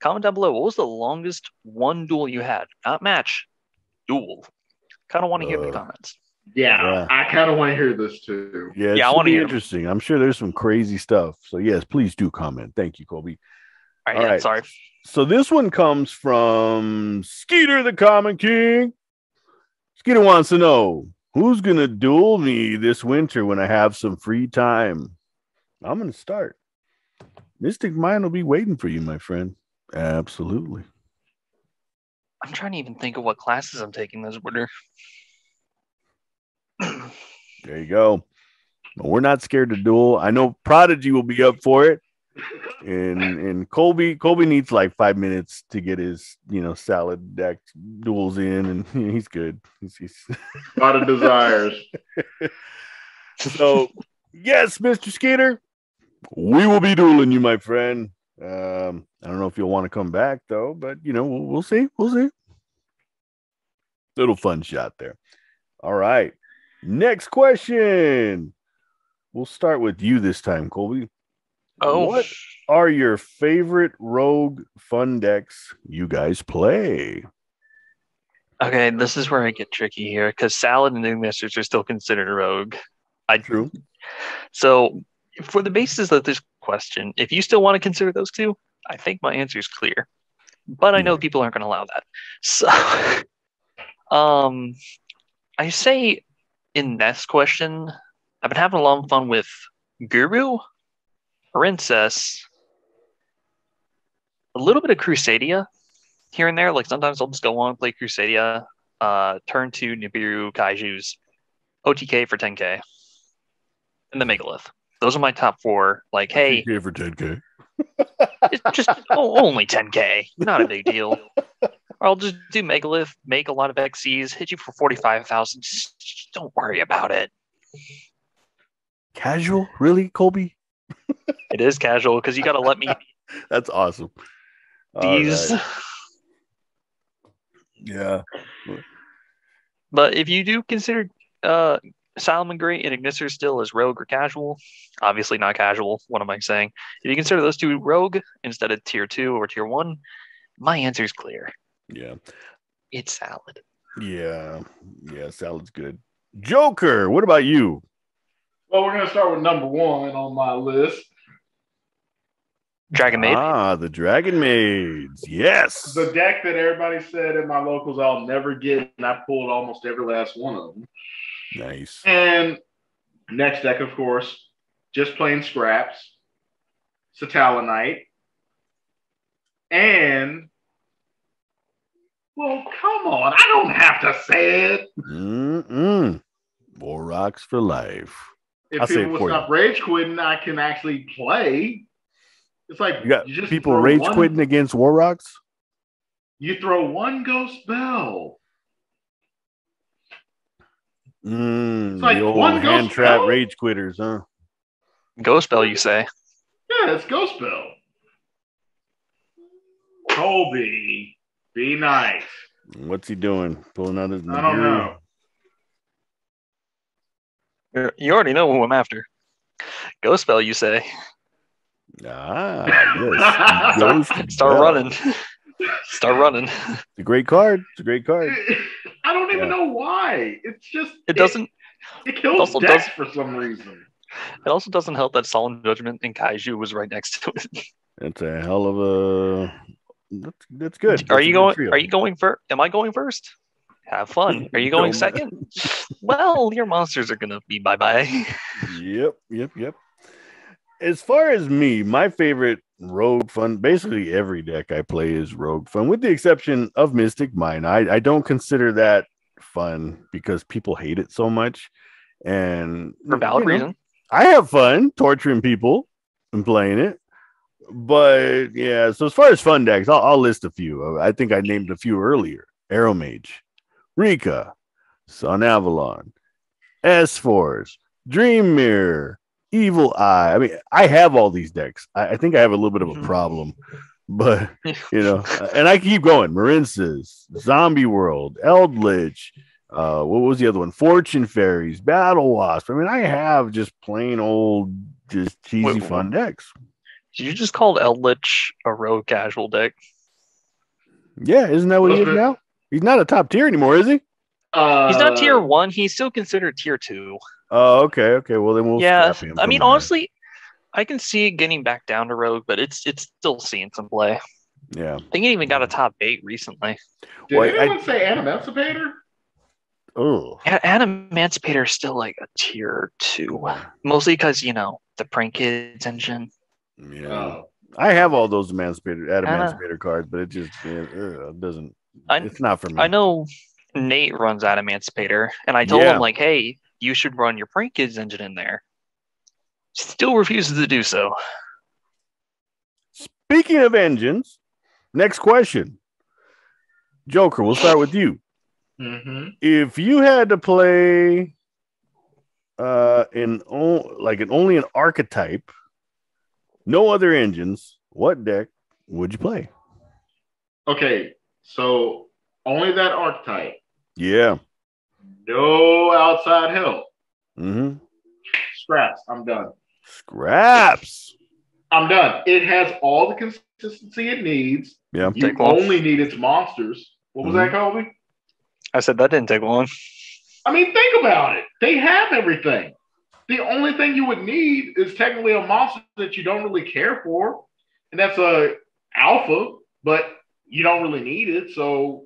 Speaker 2: comment down below. What was the longest one duel you had? Not match, duel. Kind of want to hear the comments.
Speaker 3: Yeah, I kind of want to hear this too.
Speaker 1: Yeah, I want to be interesting. I'm sure there's some crazy stuff. So yes, please do comment. Thank you, Colby.
Speaker 2: All right. Sorry.
Speaker 1: So this one comes from Skeeter the Common King. Skeeter wants to know, who's going to duel me this winter when I have some free time? I'm going to start. Mystic Mind will be waiting for you, my friend. Absolutely.
Speaker 2: I'm trying to even think of what classes I'm taking this winter.
Speaker 1: There you go. We're not scared to duel. I know Prodigy will be up for it. And Colby needs like 5 minutes to get his salad deck duels in, and he's good. He's
Speaker 3: a lot of desires.
Speaker 1: So yes, Mr. Skeeter, we will be dueling you, my friend. I don't know if you'll want to come back though, but we'll see. Little fun shot there. All right, next question. We'll start with you this time, Colby. What are your favorite rogue fun decks you guys play?
Speaker 2: Okay, this is where I get tricky here because Salad and New Masters are still considered a rogue.
Speaker 1: True.
Speaker 2: So, for the basis of this question, if you still want to consider those two, I think my answer is clear. But I know people aren't going to allow that. So, I say in this question, I've been having a lot of fun with Guru, Princess, a little bit of Crusadia here and there. Like sometimes I'll just go on and play Crusadia, turn to Nibiru Kaiju's OTK for 10k, and the Megalith. Those are my top 4. Like, hey,
Speaker 1: OTK for 10k.
Speaker 2: It's just only 10K. Not a big deal. Or I'll just do Megalith, make a lot of XCs, hit you for 45,000. Just don't worry about it.
Speaker 1: Casual? Really, Colby?
Speaker 2: It is casual because you got to let me
Speaker 1: That's awesome.
Speaker 2: these.
Speaker 1: All right. Yeah.
Speaker 2: But if you do consider Salmon Gray and Ignister still as rogue or casual, obviously not casual. What am I saying? If you consider those two rogue instead of tier 2 or tier 1, my answer is clear.
Speaker 1: Yeah.
Speaker 2: It's Salad.
Speaker 1: Yeah. Yeah. Salad's good. Joker, what about you?
Speaker 3: Well, we're going to start with number 1 on my list.
Speaker 2: Dragon Maid.
Speaker 1: The Dragon Maids. Yes.
Speaker 3: The deck that everybody said at my locals I'll never get, and I pulled almost every last one of them.
Speaker 1: Nice.
Speaker 3: And next deck, of course, just plain scraps, Satalanite, and, well, come on, I don't have to say it.
Speaker 1: More rocks for life.
Speaker 3: If people would stop rage quitting, I can actually play. It's like
Speaker 1: you got
Speaker 3: just
Speaker 1: people rage quitting against War Rocks.
Speaker 3: You throw one Ghost Bell.
Speaker 1: It's like the old hand trap rage quitters, huh?
Speaker 2: Ghost Bell, you say?
Speaker 3: Yeah, it's Ghost Bell. Colby, be nice.
Speaker 1: What's he doing? Pulling out his
Speaker 3: I don't know.
Speaker 2: You already know who I'm after. Ghost Bell, you say?
Speaker 1: Yes.
Speaker 2: Start running. Start running.
Speaker 1: It's a great card. It's a great card.
Speaker 3: I don't even know why. It's just
Speaker 2: it doesn't.
Speaker 3: It kills decks for some reason.
Speaker 2: It also doesn't help that Solemn Judgment and Kaiju was right next to it.
Speaker 1: That's a hell of a. That's good.
Speaker 2: Are you going? Are you going first? Am I going first? Have fun. Are you going second? Well, your monsters are gonna be bye-bye.
Speaker 1: Yep. As far as me, my favorite rogue fun, basically every deck I play is rogue fun, with the exception of Mystic Mine. I don't consider that fun because people hate it so much. And
Speaker 2: for valid reason.
Speaker 1: I have fun torturing people and playing it. But yeah, so as far as fun decks, I'll list a few. I think I named a few earlier. Arrow Mage, Rika, Sun Avalon, S-Force, Dream Mirror, Evil Eye. I mean, I have all these decks. I think I have a little bit of a problem, but and I keep going. Marinces, Zombie World, Eldritch. What was the other one? Fortune Fairies, Battle Wasp. I mean, I have just plain old, just cheesy fun decks.
Speaker 2: Did you just call Eldritch a rogue casual deck?
Speaker 1: Yeah, isn't that what he is now? He's not a top tier anymore, is he?
Speaker 2: He's not tier 1. He's still considered tier 2.
Speaker 1: Oh, okay. Well, then we'll scrap him.
Speaker 2: I mean, honestly, I can see it getting back down to rogue, but it's still seeing some play.
Speaker 1: Yeah.
Speaker 2: I think it even got a top 8 recently.
Speaker 3: Did anyone say Animancipator?
Speaker 1: Oh.
Speaker 2: Animancipator is still like a tier 2. Mostly because, the Prank Kids engine.
Speaker 1: Yeah. I have all those Adamantipator cards, but it just doesn't. It's not for me.
Speaker 2: I know Nate runs Adamantipator, and I told him, like, hey, you should run your Prank Kids engine in there. Still refuses to do so.
Speaker 1: Speaking of engines, next question. Joker, we'll start with you.
Speaker 3: Mm-hmm.
Speaker 1: If you had to play only an archetype, no other engines, what deck would you play?
Speaker 3: Okay, so only that archetype.
Speaker 1: Yeah.
Speaker 3: No outside help.
Speaker 1: Mm-hmm.
Speaker 3: Scraps. I'm done.
Speaker 1: Scraps.
Speaker 3: I'm done. It has all the consistency it needs.
Speaker 1: Yeah.
Speaker 3: You only need its monsters. What was that, Colby?
Speaker 2: I said that didn't take long.
Speaker 3: I mean, think about it. They have everything. The only thing you would need is technically a monster that you don't really care for, and that's a alpha, but you don't really need it. So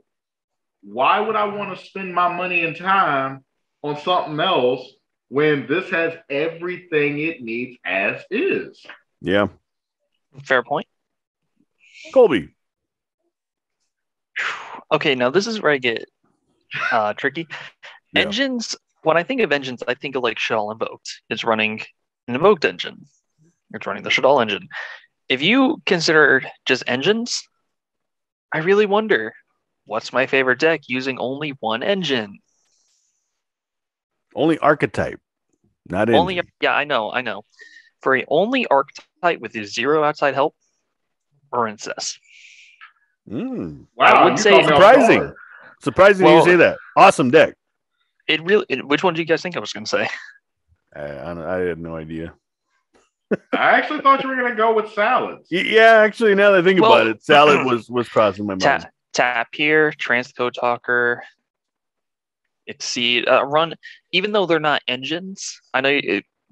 Speaker 3: why would I want to spend my money and time on something else when this has everything it needs as is?
Speaker 1: Yeah.
Speaker 2: Fair point.
Speaker 1: Colby.
Speaker 2: Okay, now this is where I get tricky. Yeah. Engines, when I think of engines, I think of like Shaddoll Invoked. It's running an Invoked engine. It's running the Shaddoll engine. if you consider just engines, I really wonder what's my favorite deck using only one engine.
Speaker 1: Only archetype, not engine.
Speaker 2: Yeah, I know. For a only archetype with 0 outside help, or incest.
Speaker 1: Mm.
Speaker 3: Wow,
Speaker 2: I would
Speaker 3: you
Speaker 2: say
Speaker 3: caught me off
Speaker 1: Surprising.
Speaker 3: guard.
Speaker 1: Surprising
Speaker 2: Well,
Speaker 1: you say that. Awesome deck.
Speaker 2: Which one do you guys think I was going to say?
Speaker 1: I had no idea.
Speaker 3: I actually thought you were gonna go with salads.
Speaker 1: Yeah, actually, now that I think
Speaker 2: Well,
Speaker 1: about it, salad was crossing my mind.
Speaker 2: Tap here, Transcode Talker, Exceed, run. Even though they're not engines, I know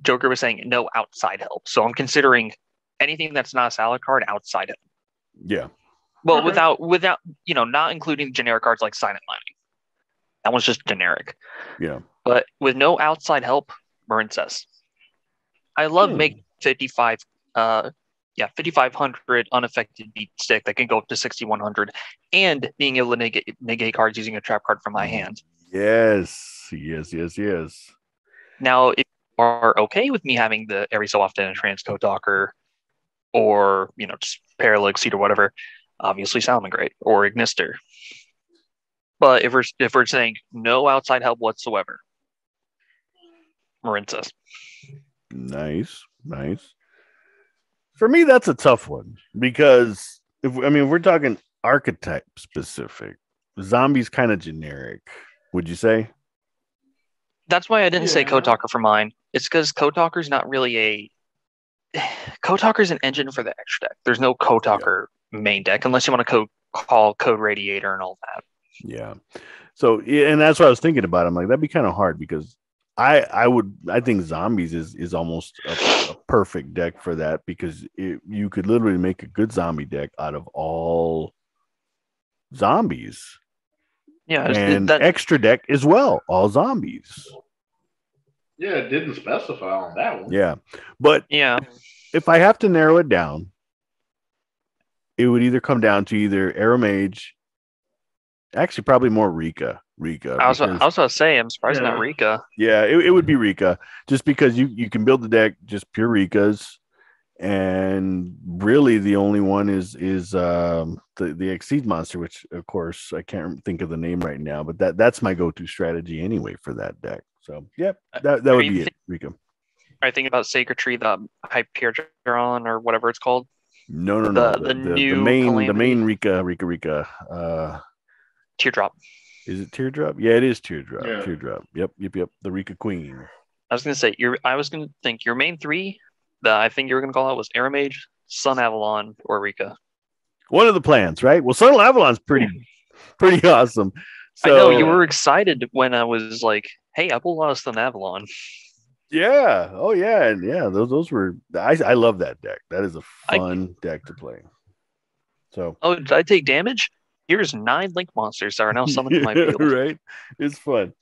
Speaker 2: Joker was saying no outside help, so I'm considering anything that's not a salad card outside help.
Speaker 1: Yeah.
Speaker 2: Well,
Speaker 3: Okay.
Speaker 2: without not including generic cards like Silent Mining. That one's just generic.
Speaker 1: Yeah.
Speaker 2: But with no outside help, Marin says, I love make 5,500 unaffected beat stick that can go up to 6,100, and being able to negate cards using a trap card from my hand.
Speaker 1: Yes.
Speaker 2: Now, if you are okay with me having the every so often a Transcode Docker or just Parallax Seed or whatever, obviously Salmon Great or Ignister. But if we're saying no outside help whatsoever, Marin says.
Speaker 1: Nice. For me, that's a tough one because if we're talking archetype specific, zombie's kind of generic. Would you say?
Speaker 2: That's why I didn't say
Speaker 3: Yeah.
Speaker 2: Code Talker for mine. It's because Code Talker's not really Code Talker's an engine for the extra deck. There's no Code Talker main deck unless you want to call Code Radiator and all that.
Speaker 1: Yeah. So, and that's what I was thinking about. I'm like, that'd be kind of hard because I think zombies is almost a perfect deck for that because you could literally make a good zombie deck out of all zombies.
Speaker 2: Yeah,
Speaker 1: and extra deck as well, all zombies.
Speaker 3: Yeah, it didn't specify on that one.
Speaker 1: Yeah, but
Speaker 2: yeah,
Speaker 1: if I have to narrow it down, it would either come down to either Arrow Mage, actually probably more Rika.
Speaker 2: I was about to say, I'm surprised not Rika.
Speaker 1: Yeah, it would be Rika, just because you can build the deck just pure Rikas, and really the only one is the Exceed monster, which of course I can't think of the name right now, but that's my go-to strategy anyway for that deck. So yep, that would be it, Rika.
Speaker 2: Are you thinking about Sacred Tree, the Hyperion or whatever it's called?
Speaker 1: No. The main Rika.
Speaker 2: Teardrop.
Speaker 1: Is it Teardrop? Yeah, it is Teardrop.
Speaker 3: Yeah.
Speaker 1: Teardrop. Yep. The Rika Queen.
Speaker 2: I was gonna say your main three that I think you were gonna call out was Aramage, Sun Avalon, or Rika.
Speaker 1: One of the plans, right? Well, Sun Avalon's pretty awesome. So,
Speaker 2: I know you were excited when I was like, "Hey, I pulled out Sun Avalon."
Speaker 1: Yeah. Oh yeah, and yeah, those were. I love that deck. That is a fun deck to play. So.
Speaker 2: Oh, did I take damage? Here's 9 link monsters that are now summoned to my field.
Speaker 1: Right. It's fun.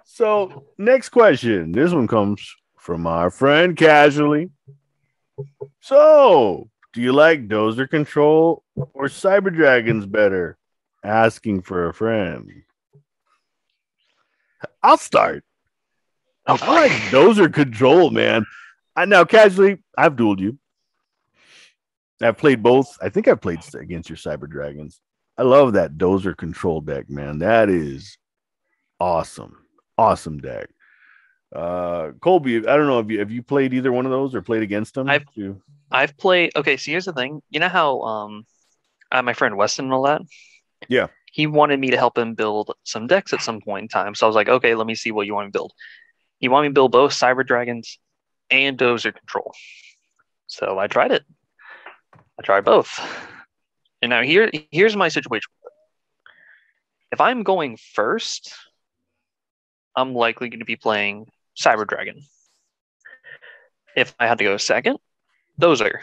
Speaker 1: So next question. This one comes from our friend Casually. So, do you like Dozer Control or Cyber Dragons better? Asking for a friend. I'll start. I like Dozer Control, man. Now, Casually, I've dueled you. I've played both. I think I've played against your Cyber Dragons. I love that Dozer Control deck, man. That is awesome. Awesome deck. Colby, I don't know if you played either one of those or played against them.
Speaker 2: I've played. Okay, so here's the thing. You know how my friend Weston and all that.
Speaker 1: Yeah.
Speaker 2: He wanted me to help him build some decks at some point in time. So I was like, okay, let me see what you want me to build. He wanted me to build both Cyber Dragons and Dozer Control. So I tried it. I tried both. And now here's my situation. If I'm going first, I'm likely going to be playing Cyber Dragon. If I had to go second, Dozer.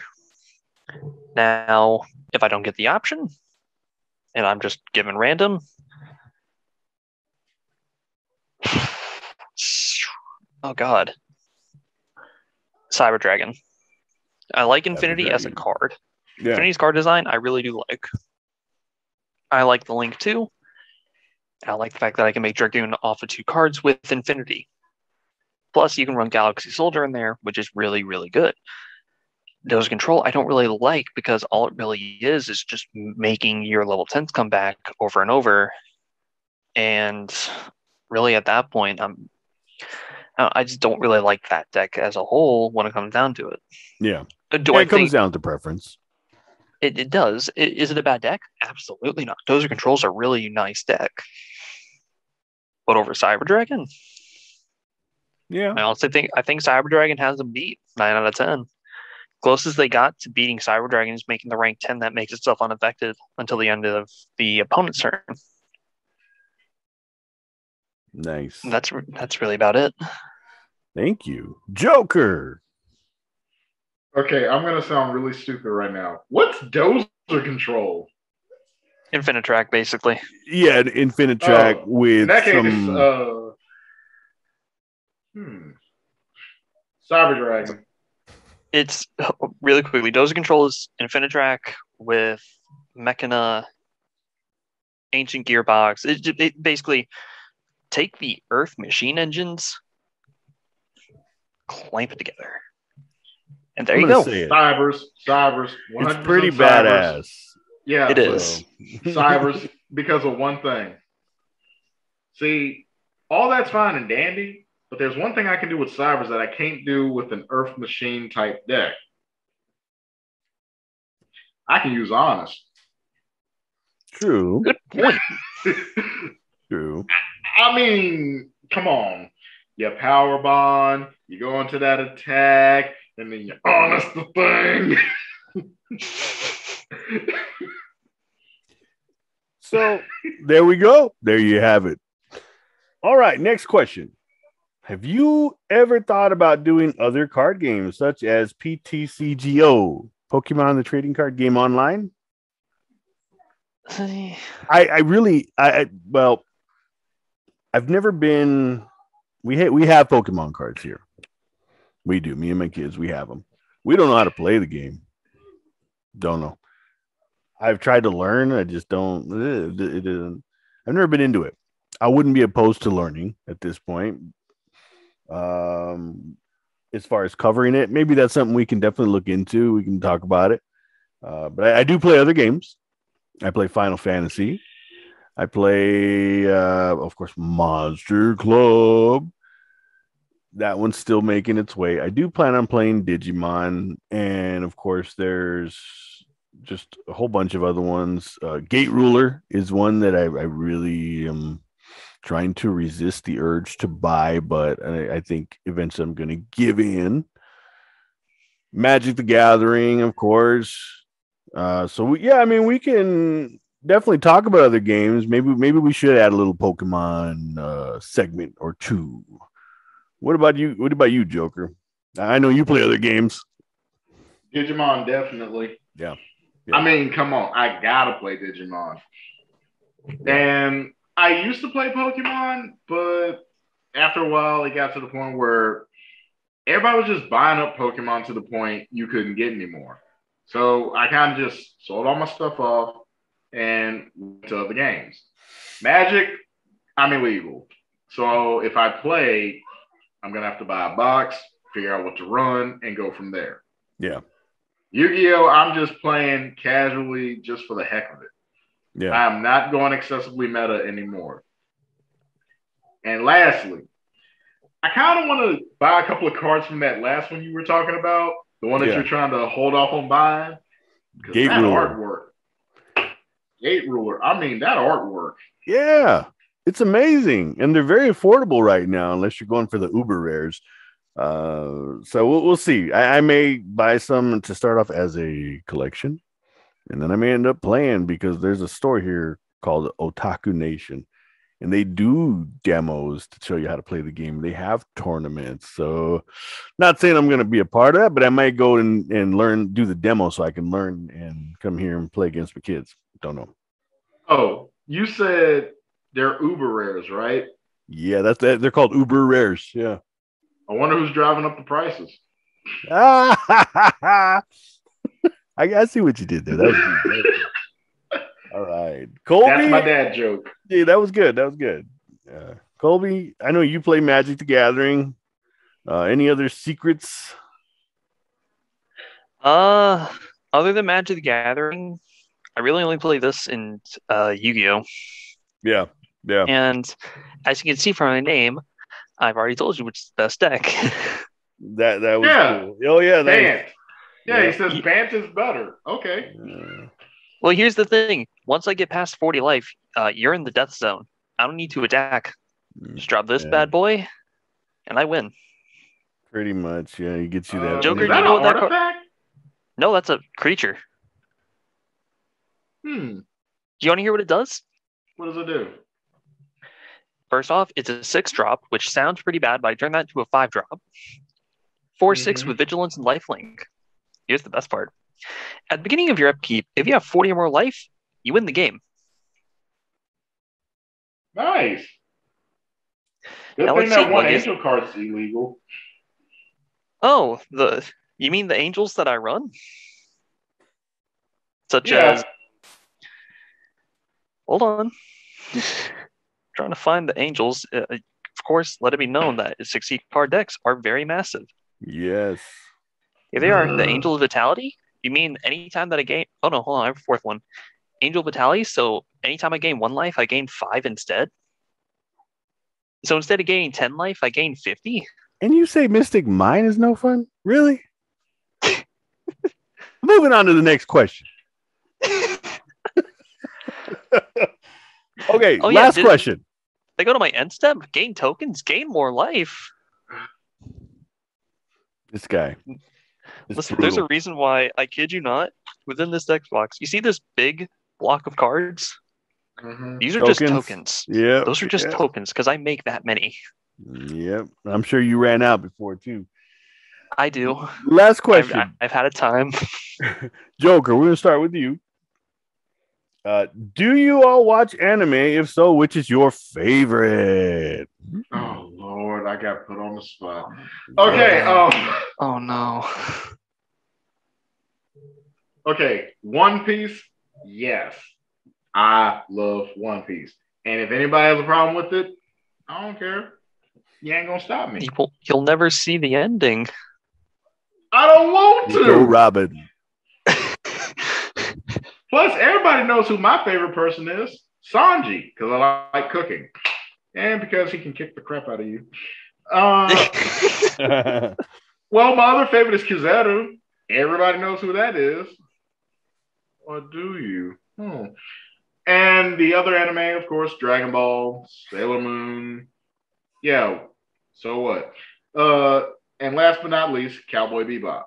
Speaker 2: Now, if I don't get the option, and I'm just given random, oh god, Cyber Dragon. I like Infinity as a card. Yeah. Infinity's card design, I really do like. I like the Link too. I like the fact that I can make Dragoon off of 2 cards with Infinity. Plus, you can run Galaxy Soldier in there, which is really, really good. Dose control I don't really like because all it really is just making your level 10s come back over and over. And really at that point, I just don't really like that deck as a whole when it comes down to it.
Speaker 1: Yeah.
Speaker 2: Do I
Speaker 1: It comes
Speaker 2: think
Speaker 1: down to preference.
Speaker 2: it does? Is it a bad deck? Absolutely not. Dozer Control's a really nice deck. But over Cyber Dragon?
Speaker 1: Yeah.
Speaker 2: I think Cyber Dragon has them beat 9 out of 10. Closest they got to beating Cyber Dragon is making the rank 10 that makes itself unaffected until the end of the opponent's turn.
Speaker 1: Nice.
Speaker 2: And that's really about it.
Speaker 1: Thank you. Joker.
Speaker 3: Okay, I'm gonna sound really stupid right now. What's dozer control?
Speaker 2: Infinite Track, basically.
Speaker 1: Yeah, Infinite Track with
Speaker 3: in that case, Cyber Dragon.
Speaker 2: It's really quickly. Dozer Control is Infinite Track with Mechana, Ancient Gearbox. It basically take the Earth machine engines, clamp it together. And there you go.
Speaker 3: Cybers.
Speaker 1: It's pretty badass.
Speaker 3: Yeah,
Speaker 2: it is.
Speaker 3: Cybers because of one thing. See, all that's fine and dandy, but there's one thing I can do with Cybers that I can't do with an Earth Machine type deck. I can use Honest.
Speaker 1: True.
Speaker 2: Good point.
Speaker 1: True.
Speaker 3: I mean, come on. You power bond, you go into that attack, and then you honest the thing.
Speaker 1: So there we go. There you have it. All right, next question. Have you ever thought about doing other card games such as PTCGO, Pokemon the Trading Card Game Online? Well, I've never been. We have Pokemon cards here. We do. Me and my kids, we have them. We don't know how to play the game. Don't know. I've tried to learn. I just don't. It isn't. I've never been into it. I wouldn't be opposed to learning at this point. As far as covering it, maybe that's something we can definitely look into. We can talk about it. But I do play other games. I play Final Fantasy. I play, of course, Monster Club. That one's still making its way. I do plan on playing Digimon. And, of course, there's just a whole bunch of other ones. Gate Ruler is one that I really am trying to resist the urge to buy, but I think eventually I'm going to give in. Magic the Gathering, of course. We can definitely talk about other games. Maybe we should add a little Pokemon segment or two. What about you, Joker? I know you play other games.
Speaker 3: Digimon, definitely.
Speaker 1: Yeah.
Speaker 3: I mean, come on. I gotta play Digimon. Yeah. And I used to play Pokemon, but after a while, it got to the point where everybody was just buying up Pokemon to the point you couldn't get anymore. So I kind of just sold all my stuff off and went to other games. Magic, I'm illegal. So if I play, I'm going to have to buy a box, figure out what to run, and go from there.
Speaker 1: Yeah.
Speaker 3: Yu-Gi-Oh! I'm just playing casually just for the heck of it.
Speaker 1: Yeah.
Speaker 3: I'm not going excessively meta anymore. And lastly, I kind of want to buy a couple of cards from that last one you were talking about, the one that you're trying to hold off on buying.
Speaker 1: Gate Ruler.
Speaker 3: Gate Ruler. I mean, that artwork.
Speaker 1: Yeah, it's amazing. And they're very affordable right now, unless you're going for the uber rares. So we'll see. I may buy some to start off as a collection. And then I may end up playing because there's a store here called Otaku Nation. And they do demos to show you how to play the game. They have tournaments. So not saying I'm going to be a part of that, but I might go and learn, do the demo so I can learn and come here and play against my kids. Don't know.
Speaker 3: Oh, you said they're Uber rares, right?
Speaker 1: Yeah, that's that. They're called Uber rares. Yeah.
Speaker 3: I wonder who's driving up the prices.
Speaker 1: I see what you did there. That was good. All right. Colby.
Speaker 3: That's my dad joke.
Speaker 1: Yeah, that was good. Colby, I know you play Magic the Gathering. Any other secrets?
Speaker 2: Other than Magic the Gathering, I really only play this in Yu-Gi-Oh.
Speaker 1: Yeah.
Speaker 2: And as you can see from my name, I've already told you which is the best deck.
Speaker 1: That was
Speaker 3: Yeah.
Speaker 1: cool. Oh yeah,
Speaker 3: Bant. Yeah,
Speaker 1: Yeah.
Speaker 3: he says Bant is better. Okay.
Speaker 2: Well, here's the thing. Once I get past 40 life, you're in the death zone. I don't need to attack. Just drop this bad boy, and I win.
Speaker 1: Pretty much, yeah. He gets you that.
Speaker 2: Joker,
Speaker 3: Is
Speaker 2: do
Speaker 3: that
Speaker 2: you know
Speaker 3: an
Speaker 2: what that
Speaker 3: artifact?
Speaker 2: No, that's a creature.
Speaker 3: Hmm.
Speaker 2: Do you want to hear what it does?
Speaker 3: What does it do?
Speaker 2: First off, it's a 6-drop, which sounds pretty bad, but I turn that into a 5-drop. 4/6 with vigilance and lifelink. Here's the best part. At the beginning of your upkeep, if you have 40 or more life, you win the game.
Speaker 3: Nice. Good
Speaker 2: Now
Speaker 3: thing
Speaker 2: let's see,
Speaker 3: that one
Speaker 2: what is-
Speaker 3: angel card's illegal.
Speaker 2: Oh, you mean the angels that I run? Such
Speaker 3: Yeah.
Speaker 2: as... Hold on. Trying to find the angels. Of course, let it be known that 60 card decks are very massive.
Speaker 1: Yes.
Speaker 2: Here they are, the Angel of Vitality. You mean anytime that I gain... Oh no, hold on, I have a fourth one. Angel of Vitality, so anytime I gain 1 life, I gain 5 instead. So instead of gaining 10 life, I gain 50.
Speaker 1: And you say Mystic Mine is no fun? Really? Moving on to the next question. Okay, last question.
Speaker 2: They go to my end step, gain tokens, gain more life.
Speaker 1: This guy.
Speaker 2: Listen, there's a reason why, I kid you not, within this deck box, you see this big block of cards? These are just tokens.
Speaker 1: Yeah.
Speaker 2: Those are just tokens because I make that many.
Speaker 1: Yep. I'm sure you ran out before too.
Speaker 2: I do.
Speaker 1: Last question.
Speaker 2: I've had a time.
Speaker 1: Joker, we're going to start with you. Do you all watch anime? If so, which is your favorite?
Speaker 3: Oh Lord, I got put on the spot. Okay.
Speaker 2: Oh no.
Speaker 3: Okay. One Piece. Yes, I love One Piece. And if anybody has a problem with it, I don't care. You ain't gonna stop me.
Speaker 2: You'll never see the ending.
Speaker 3: I don't want to.
Speaker 1: Go Robin.
Speaker 3: Plus, everybody knows who my favorite person is, Sanji, because I like cooking. And because he can kick the crap out of you. Well, my other favorite is Kizaru. Everybody knows who that is. Or do you? And the other anime, of course, Dragon Ball, Sailor Moon. Yeah, so what? And last but not least, Cowboy Bebop.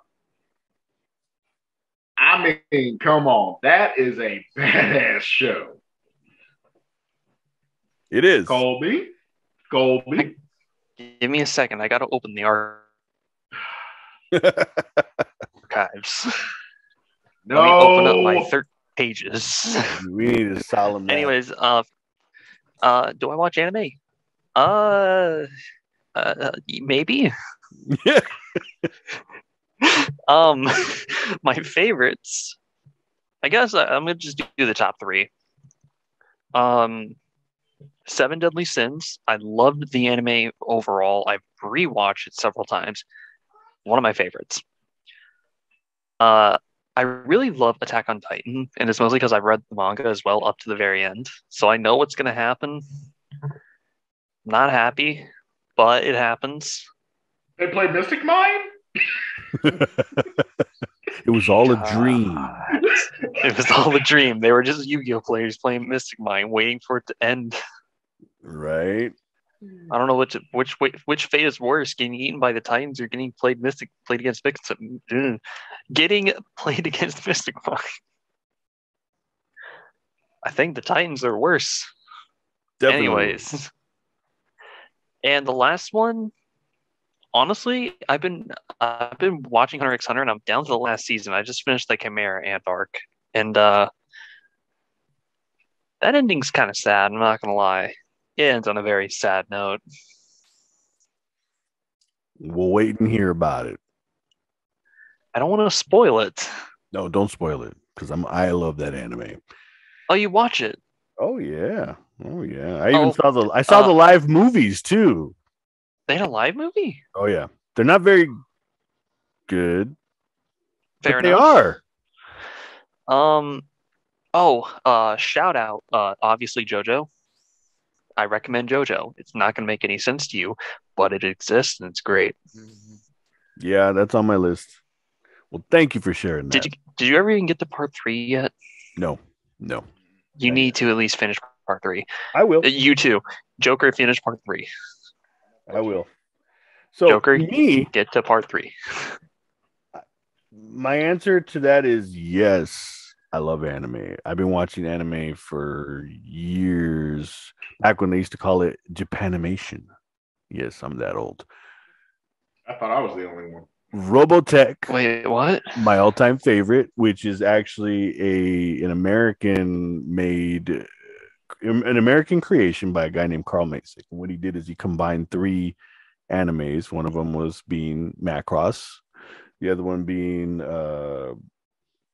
Speaker 3: I mean, come on. That is a badass show.
Speaker 1: It is.
Speaker 3: Colby.
Speaker 2: Give me a second. I got to open the archives.
Speaker 3: No.
Speaker 2: Let me open up my 13 pages.
Speaker 1: We need a solemn.
Speaker 2: Anyways, do I watch anime? Maybe. My favorites. I guess I'm gonna just do the top 3. 7 Deadly Sins. I loved the anime overall. I've rewatched it several times. One of my favorites. I really love Attack on Titan, and it's mostly because I've read the manga as well up to the very end. So I know what's gonna happen. Not happy, but it happens.
Speaker 3: They play Mystic Mine?
Speaker 1: It was all a dream.
Speaker 2: It was all a dream. They were just Yu-Gi-Oh players playing Mystic Mine, waiting for it to end.
Speaker 1: Right.
Speaker 2: I don't know which fate is worse: getting eaten by the Titans or getting played against Mystic. Getting played against Mystic Mine. I think the Titans are worse.
Speaker 1: Definitely.
Speaker 2: Anyways, and the last one. Honestly, I've been watching Hunter x Hunter, and I'm down to the last season. I just finished the Chimera Ant arc, and that ending's kind of sad. I'm not gonna lie. It ends on a very sad note.
Speaker 1: We'll wait and hear about it.
Speaker 2: I don't want to spoil it.
Speaker 1: No, don't spoil it, because I love that anime.
Speaker 2: Oh, you watch it?
Speaker 1: Oh yeah. I even saw the live movies too.
Speaker 2: They had a live movie?
Speaker 1: Oh yeah. They're not very good.
Speaker 2: Fair
Speaker 1: They
Speaker 2: enough.
Speaker 1: are.
Speaker 2: Shout out. Obviously JoJo. I recommend JoJo. It's not going to make any sense to you, but it exists and it's great.
Speaker 1: Yeah, that's on my list. Well, thank you for sharing that.
Speaker 2: Did you ever even get to part 3 yet?
Speaker 1: No.
Speaker 2: You need to at least finish part 3.
Speaker 1: I will.
Speaker 2: You too. Joker, finish part 3.
Speaker 1: I will. So
Speaker 2: Joker,
Speaker 1: me,
Speaker 2: get to part 3.
Speaker 1: my answer to that is yes. I love anime. I've been watching anime for years. Back when they used to call it Japanimation. Yes, I'm that old.
Speaker 3: I thought I was the only one.
Speaker 1: Robotech.
Speaker 2: Wait, what?
Speaker 1: My all-time favorite, which is actually an American creation by a guy named Carl Masick. And what he did is he combined 3 animes. One of them was being Macross, the other one being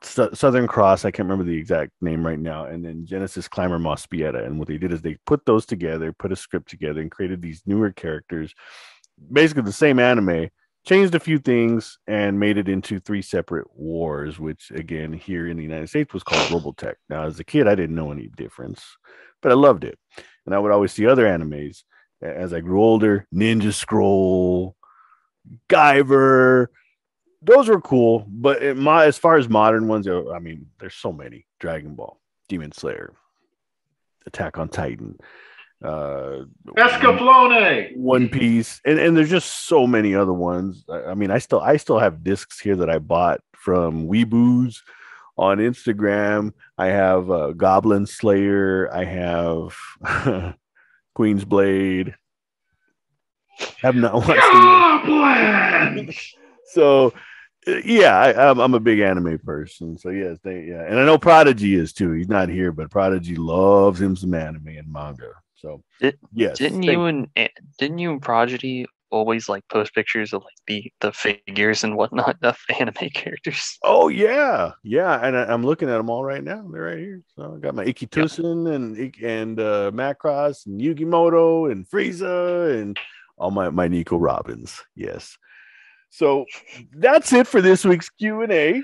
Speaker 1: Southern Cross. I can't remember the exact name right now. And then Genesis Climber Mospieta. And what they did is they put those together, put a script together, and created these newer characters. Basically the same anime, changed a few things, and made it into 3 separate wars, which again here in the United States was called Robotech. Now, as a kid, I didn't know any difference, but I loved it. And I would always see other animes as I grew older. Ninja Scroll, Guyver, those were cool, but as far as modern ones, I mean, there's so many. Dragon Ball, Demon Slayer, Attack on Titan,
Speaker 3: Escaflowne,
Speaker 1: One Piece, and there's just so many other ones. I mean, I still have discs here that I bought from Weeboos on Instagram. I have Goblin Slayer. I have Queen's Blade. Have not watched
Speaker 3: Goblin.
Speaker 1: So yeah, I'm a big anime person. So yes, and I know Prodigy is too. He's not here, but Prodigy loves him some anime and manga. So yes,
Speaker 2: didn't you and Prodigy always like post pictures of like the figures and whatnot of anime characters?
Speaker 1: Oh yeah, and I'm looking at them all right now. They're right here. So I got my Ikitusen and Macross and Yugimoto and Frieza and all my Nico Robins. Yes. So that's it for this week's Q&A.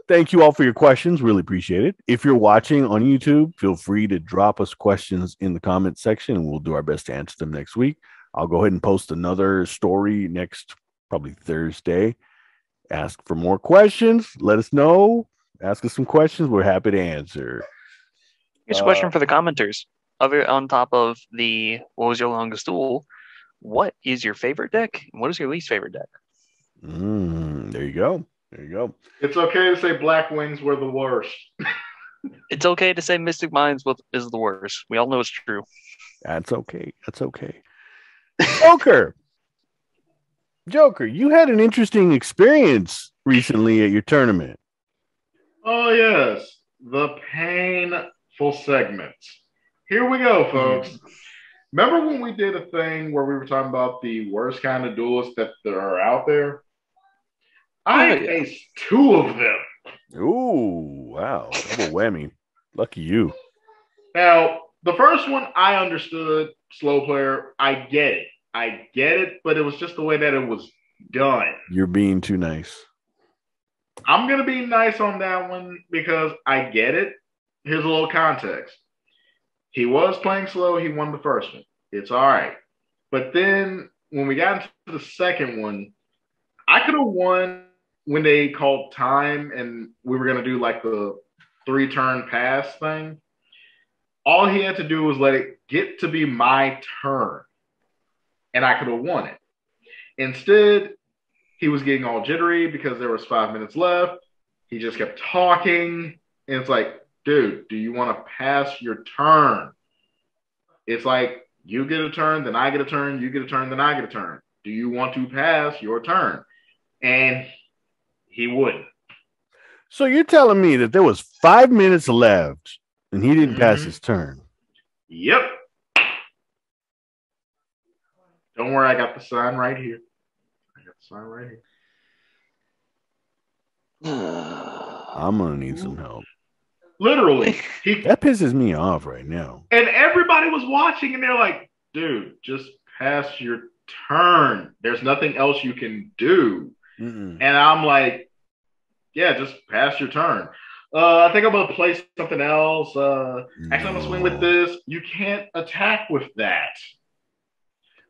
Speaker 1: Thank you all for your questions. Really appreciate it. If you're watching on YouTube, feel free to drop us questions in the comment section, and we'll do our best to answer them next week. I'll go ahead and post another story next, probably Thursday. Ask for more questions. Let us know. Ask us some questions. We're happy to answer.
Speaker 2: Here's a question for the commenters. On top of what was your longest duel, what is your favorite deck? And what is your least favorite deck?
Speaker 1: There you go.
Speaker 3: It's okay to say Black Wings were the worst.
Speaker 2: It's okay to say Mystic Minds is the worst. We all know it's true.
Speaker 1: That's okay. Joker, you had an interesting experience recently at your tournament.
Speaker 3: Oh, yes. The painful segments. Here we go, folks. Remember when we did a thing where we were talking about the worst kind of duelists that there are out there? I faced 2 of them.
Speaker 1: Ooh, wow. Double whammy. Lucky you.
Speaker 3: Now, the first one, I understood. Slow player. I get it, but it was just the way that it was done.
Speaker 1: You're being too nice.
Speaker 3: I'm going to be nice on that one because I get it. Here's a little context. He was playing slow. He won the first one. It's all right. But then when we got into the second one, I could have won when they called time and we were going to do like the 3-turn pass thing. All he had to do was let it get to be my turn, and I could have won it. Instead, he was getting all jittery because there was 5 minutes left. He just kept talking, and it's like, dude, do you want to pass your turn? It's like, you get a turn, then I get a turn, you get a turn, then I get a turn. Do you want to pass your turn? And he wouldn't.
Speaker 1: So you're telling me that there was 5 minutes left and he didn't pass his turn?
Speaker 3: Yep. Don't worry, I got the sign right here.
Speaker 1: I'm going to need some help.
Speaker 3: Literally.
Speaker 1: That pisses me off right now.
Speaker 3: And everybody was watching and they're like, dude, just pass your turn. There's nothing else you can do. And I'm like, Yeah, just pass your turn. I think I'm gonna play something else. Actually, I'm gonna swing with this. You can't attack with that.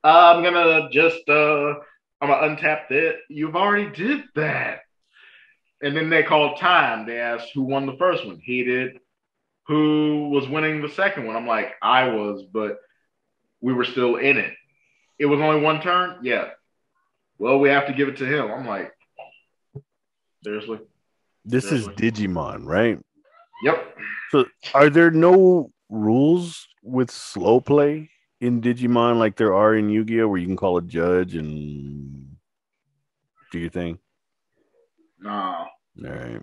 Speaker 3: I'm gonna just I'm gonna untap it. You've already did that. And then they called time. They asked who won the first one. He did. Who was winning the second one? I'm like, I was, but we were still in it. It was only one turn? Yeah. Well, we have to give it to him. I'm like, seriously?
Speaker 1: This is Digimon, right?
Speaker 3: Yep.
Speaker 1: So are there no rules with slow play in Digimon like there are in Yu-Gi-Oh, where you can call a judge and do your thing?
Speaker 3: Nah.
Speaker 1: All right.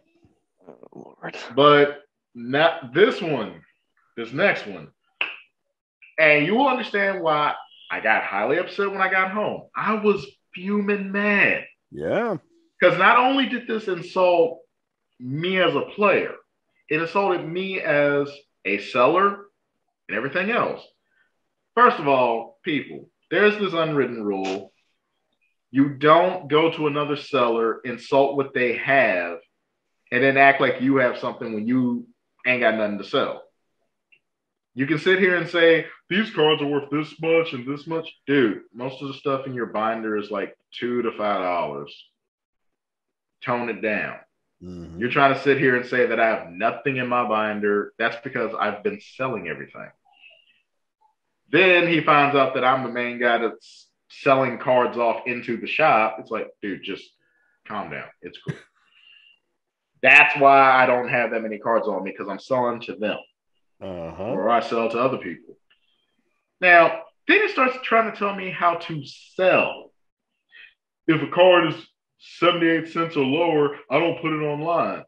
Speaker 2: Oh, Lord.
Speaker 3: But not this one, this next one. And you will understand why I got highly upset when I got home. I was fuming mad.
Speaker 1: Yeah.
Speaker 3: Because not only did this insult me as a player, it insulted me as a seller and everything else. First of all, people, there's this unwritten rule. You don't go to another seller, insult what they have, and then act like you have something when you ain't got nothing to sell. You can sit here and say, these cards are worth this much and this much. Dude, most of the stuff in your binder is like $2 to $5. Tone it down. Mm-hmm. You're trying to sit here and say that I have nothing in my binder. That's because I've been selling everything. Then he finds out that I'm the main guy that's selling cards off into the shop. It's like, dude, just calm down. It's cool. That's why I don't have that many cards on me, because I'm selling to them. Or I sell to other people. Now, then he starts trying to tell me how to sell. If a card is 78 cents or lower, I don't put it online.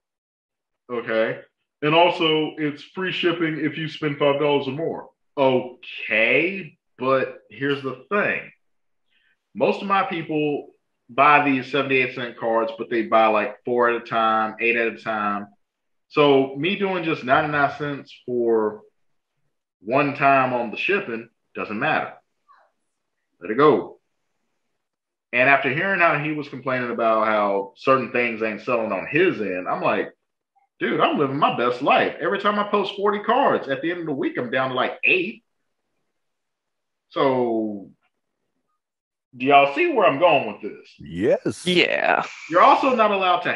Speaker 3: Okay. And also, it's free shipping if you spend $5 or more. Okay. But here's the thing. Most of my people buy these 78-cent cards, but they buy like 4 at a time, 8 at a time. So me doing just 99 cents for one time on the shipping doesn't matter. Let it go. And after hearing how he was complaining about how certain things ain't selling on his end, I'm like, dude, I'm living my best life. Every time I post 40 cards, at the end of the week, I'm down to like 8. So do y'all see where I'm going with this?
Speaker 1: Yes.
Speaker 2: Yeah.
Speaker 3: You're also not allowed to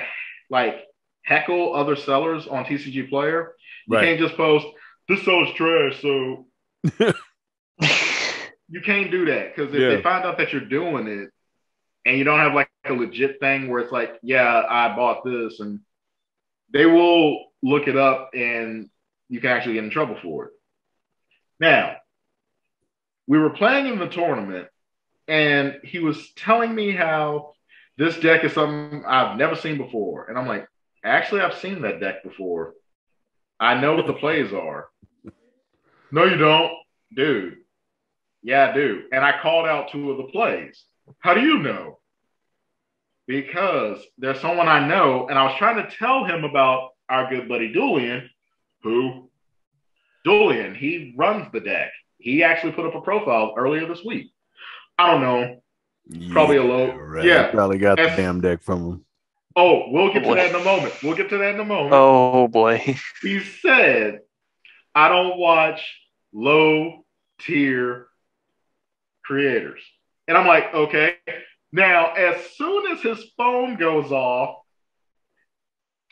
Speaker 3: like heckle other sellers on TCG Player. You can't just post, this seller's trash, so you can't do that. Because if they find out that you're doing it and you don't have like a legit thing where it's like, yeah, I bought this, and they will look it up and you can actually get in trouble for it. Now, we were playing in the tournament and he was telling me how this deck is something I've never seen before. And I'm like, actually, I've seen that deck before. I know what the plays are. No, you don't. Dude. Yeah, I do. And I called out 2 of the plays. How do you know? Because there's someone I know, and I was trying to tell him about our good buddy Julian, who? Julian, he runs the deck. He actually put up a profile earlier this week. I don't know. Probably a low.
Speaker 1: Right. Yeah. Probably got the damn deck from him.
Speaker 3: Oh, we'll get to that in a moment. We'll get to that in a moment.
Speaker 2: Oh, boy.
Speaker 3: He said, I don't watch low-tier creators. And I'm like, okay. Now, as soon as his phone goes off,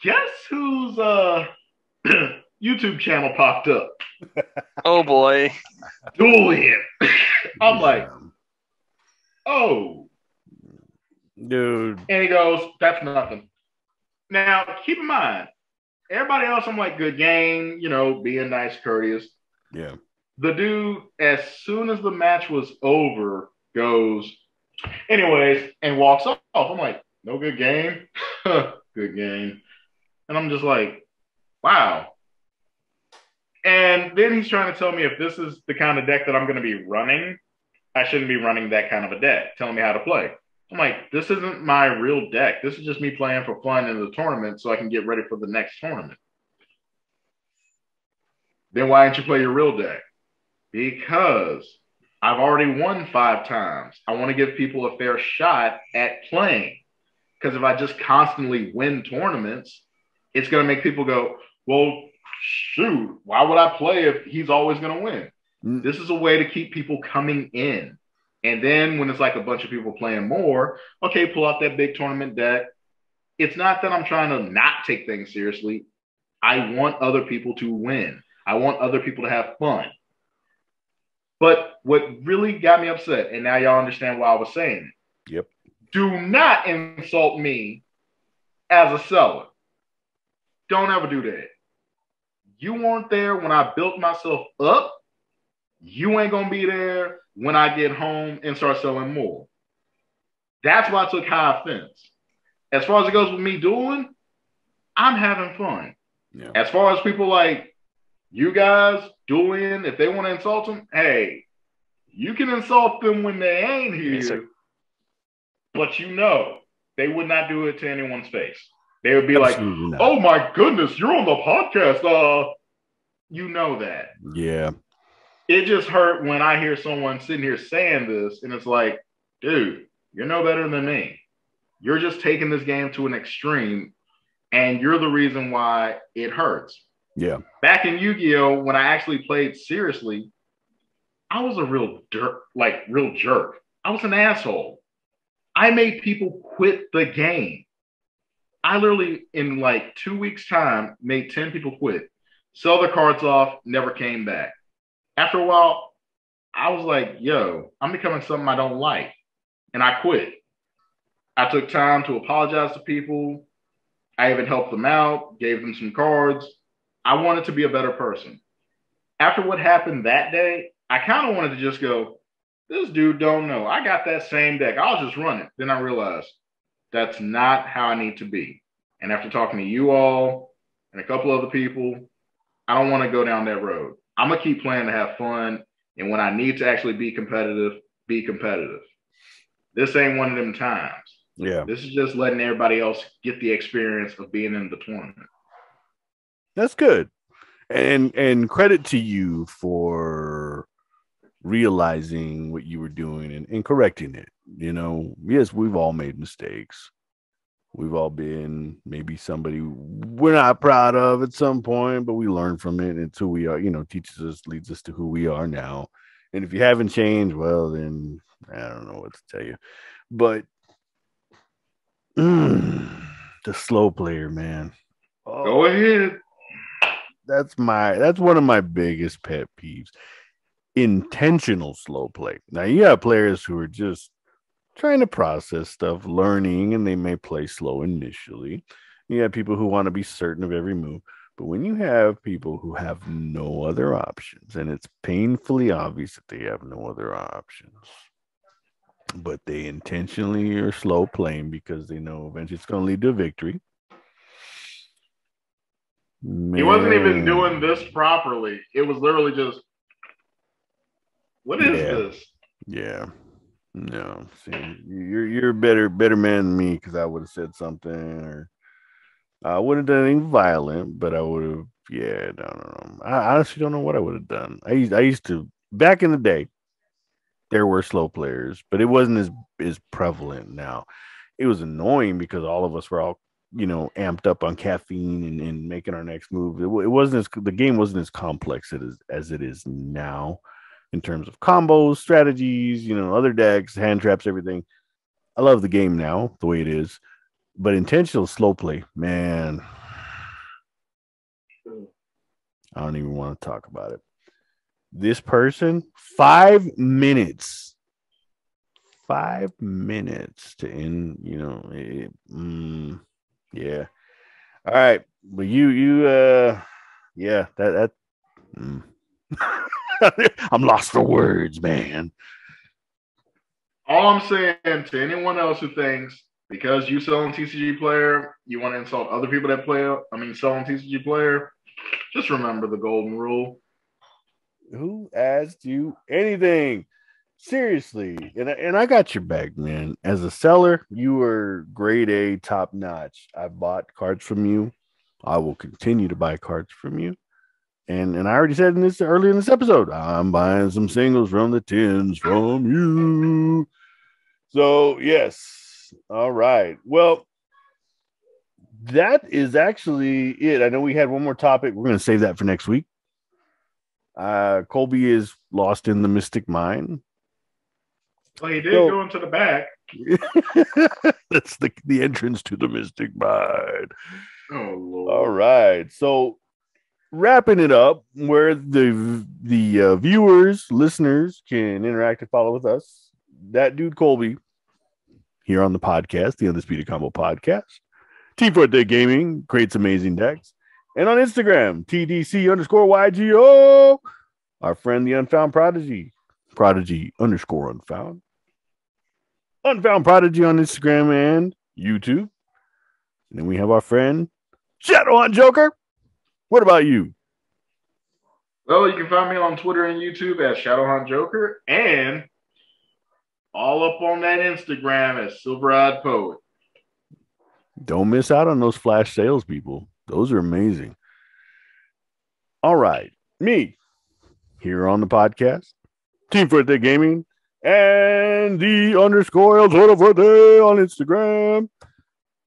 Speaker 3: guess whose YouTube channel popped up?
Speaker 2: Oh, boy.
Speaker 3: Julian. I'm like, oh.
Speaker 1: Dude.
Speaker 3: And he goes, that's nothing. Now, keep in mind, everybody else, I'm like, good game, you know, being nice, courteous.
Speaker 1: Yeah.
Speaker 3: The dude, as soon as the match was over, goes, anyways, and walks off. I'm like, no good game? Good game. And I'm just like, wow. And then he's trying to tell me if this is the kind of deck that I'm going to be running, I shouldn't be running that kind of a deck, telling me how to play. I'm like, this isn't my real deck. This is just me playing for fun in the tournament so I can get ready for the next tournament. Then why didn't you play your real deck? Because I've already won 5 times. I want to give people a fair shot at playing. Because if I just constantly win tournaments, it's going to make people go, well, shoot, why would I play if he's always going to win? This is a way to keep people coming in. And then when it's like a bunch of people playing more, okay, pull out that big tournament deck. It's not that I'm trying to not take things seriously. I want other people to win. I want other people to have fun. But what really got me upset, and now y'all understand why I was saying it.
Speaker 1: Yep.
Speaker 3: Do not insult me as a seller. Don't ever do that. You weren't there when I built myself up. You ain't going to be there when I get home and start selling more. That's why I took high offense. As far as it goes with me doing, I'm having fun.
Speaker 1: Yeah.
Speaker 3: As far as people like you guys doing, if they want to insult them, hey, you can insult them when they ain't here.
Speaker 2: Yes,
Speaker 3: but you know, they would not do it to anyone's face. They would be
Speaker 1: Absolutely
Speaker 3: like,
Speaker 1: not.
Speaker 3: oh my goodness, you're on the podcast. You know that.
Speaker 1: Yeah.
Speaker 3: It just hurt when I hear someone sitting here saying this, and it's like, dude, you're no better than me. You're just taking this game to an extreme, and you're the reason why it hurts.
Speaker 1: Yeah.
Speaker 3: Back in Yu-Gi-Oh, when I actually played seriously, I was a real jerk. I was an asshole. I made people quit the game. I literally, in like 2 weeks' time, made 10 people quit, sell their cards off, never came back. After a while, I was like, yo, I'm becoming something I don't like. And I quit. I took time to apologize to people. I even helped them out, gave them some cards. I wanted to be a better person. After what happened that day, I kind of wanted to just go, this dude don't know. I got that same deck. I'll just run it. Then I realized that's not how I need to be. And after talking to you all and a couple other people, I don't want to go down that road. I'm going to keep playing to have fun. And when I need to actually be competitive, be competitive. This ain't one of them times.
Speaker 1: Yeah.
Speaker 3: This is just letting everybody else get the experience of being in the tournament.
Speaker 1: That's good. And credit to you for realizing what you were doing and correcting it. You know, yes, we've all made mistakes. We've all been maybe somebody we're not proud of at some point, but we learn from it. And it's who we are, teaches us, leads us to who we are now. And if you haven't changed, well, then I don't know what to tell you. But the slow player, man. Oh,
Speaker 3: go ahead.
Speaker 1: That's one of my biggest pet peeves. Intentional slow play. Now you have players who are just trying to process stuff, learning, and they may play slow initially. You have people who want to be certain of every move. But when you have people who have no other options, and it's painfully obvious that they have no other options, but they intentionally are slow playing because they know eventually it's going to lead to a victory. Man.
Speaker 3: He wasn't even doing this properly. It was literally just, what is this?
Speaker 1: Yeah. No. See, you're a better man than me because I would have said something, or I wouldn't have done anything violent, but I would have. Yeah, I don't know. I honestly don't know what I would have done. I used to back in the day. There were slow players, but it wasn't as prevalent now. It was annoying because all of us were all amped up on caffeine and making our next move. It wasn't the game wasn't as complex as it is now in terms of combos, strategies, other decks, hand traps, everything. I love the game now the way it is, but intentional slow play, man, I don't even want to talk about it. This person, 5 minutes. 5 minutes to end, yeah. All right. But that I'm lost for words, man.
Speaker 3: All I'm saying to anyone else who thinks because you sell on TCG Player, you want to insult other people that sell on TCG Player, just remember the golden rule.
Speaker 1: Who asked you anything? Seriously. And I got your back, man. As a seller, you were grade A, top notch. I bought cards from you. I will continue to buy cards from you. And I already said earlier in this episode, I'm buying some singles from the tins from you. So, yes. All right. Well, that is actually it. I know we had one more topic. We're going to save that for next week. Colby is lost in the mystic mine.
Speaker 3: Well, he did go into the back.
Speaker 1: That's the entrance to the mystic mine.
Speaker 3: Oh Lord!
Speaker 1: All right, so wrapping it up, where the viewers, listeners can interact and follow with us. That dude Colby here on the podcast, the Undisputed Combo Podcast. Team Forte Gaming creates amazing decks, and on Instagram, TDC_YGO. Our friend the Unfound Prodigy, Prodigy_Unfound. Unfound Prodigy on Instagram and YouTube. And then we have our friend Shadowhaunt Joker. What about you?
Speaker 3: Well, you can find me on Twitter and YouTube as Shadowhaunt Joker, and all up on that Instagram as Silver-Eyed Poet.
Speaker 1: Don't miss out on those flash sales, people. Those are amazing. All right. Me, here on the podcast, Team Forte Gaming, and the _El on Instagram.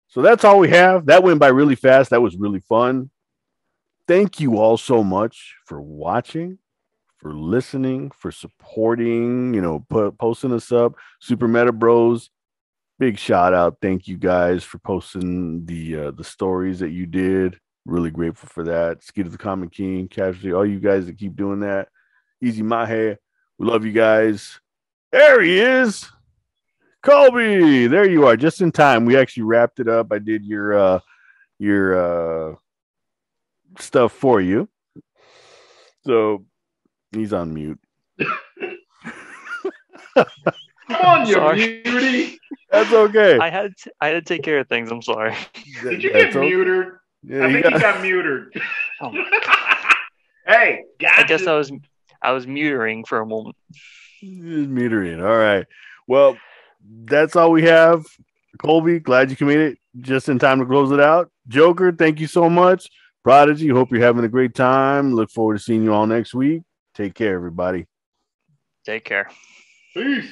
Speaker 1: So that's all we have. That went by really fast. That was really fun. Thank you all so much for watching, for listening, for supporting, posting us up. Super Meta Bros, big shout out. Thank you guys for posting the stories that you did. Really grateful for that. Skid of the Common King, Casualty, all you guys that keep doing that. Easy Mahe, we love you guys. There he is. Colby, there you are, just in time. We actually wrapped it up. I did your stuff for you. So he's on mute.
Speaker 3: Come on, you beauty.
Speaker 1: That's okay.
Speaker 2: I had to take care of things. I'm sorry.
Speaker 3: Did you get muted? Yeah, I think he got muted. Oh hey,
Speaker 2: I guess I was metering for a moment.
Speaker 1: Metering. All right. Well, that's all we have. Colby, glad you made it just in time to close it out. Joker, thank you so much. Prodigy, hope you're having a great time. Look forward to seeing you all next week. Take care, everybody.
Speaker 2: Take care.
Speaker 3: Peace.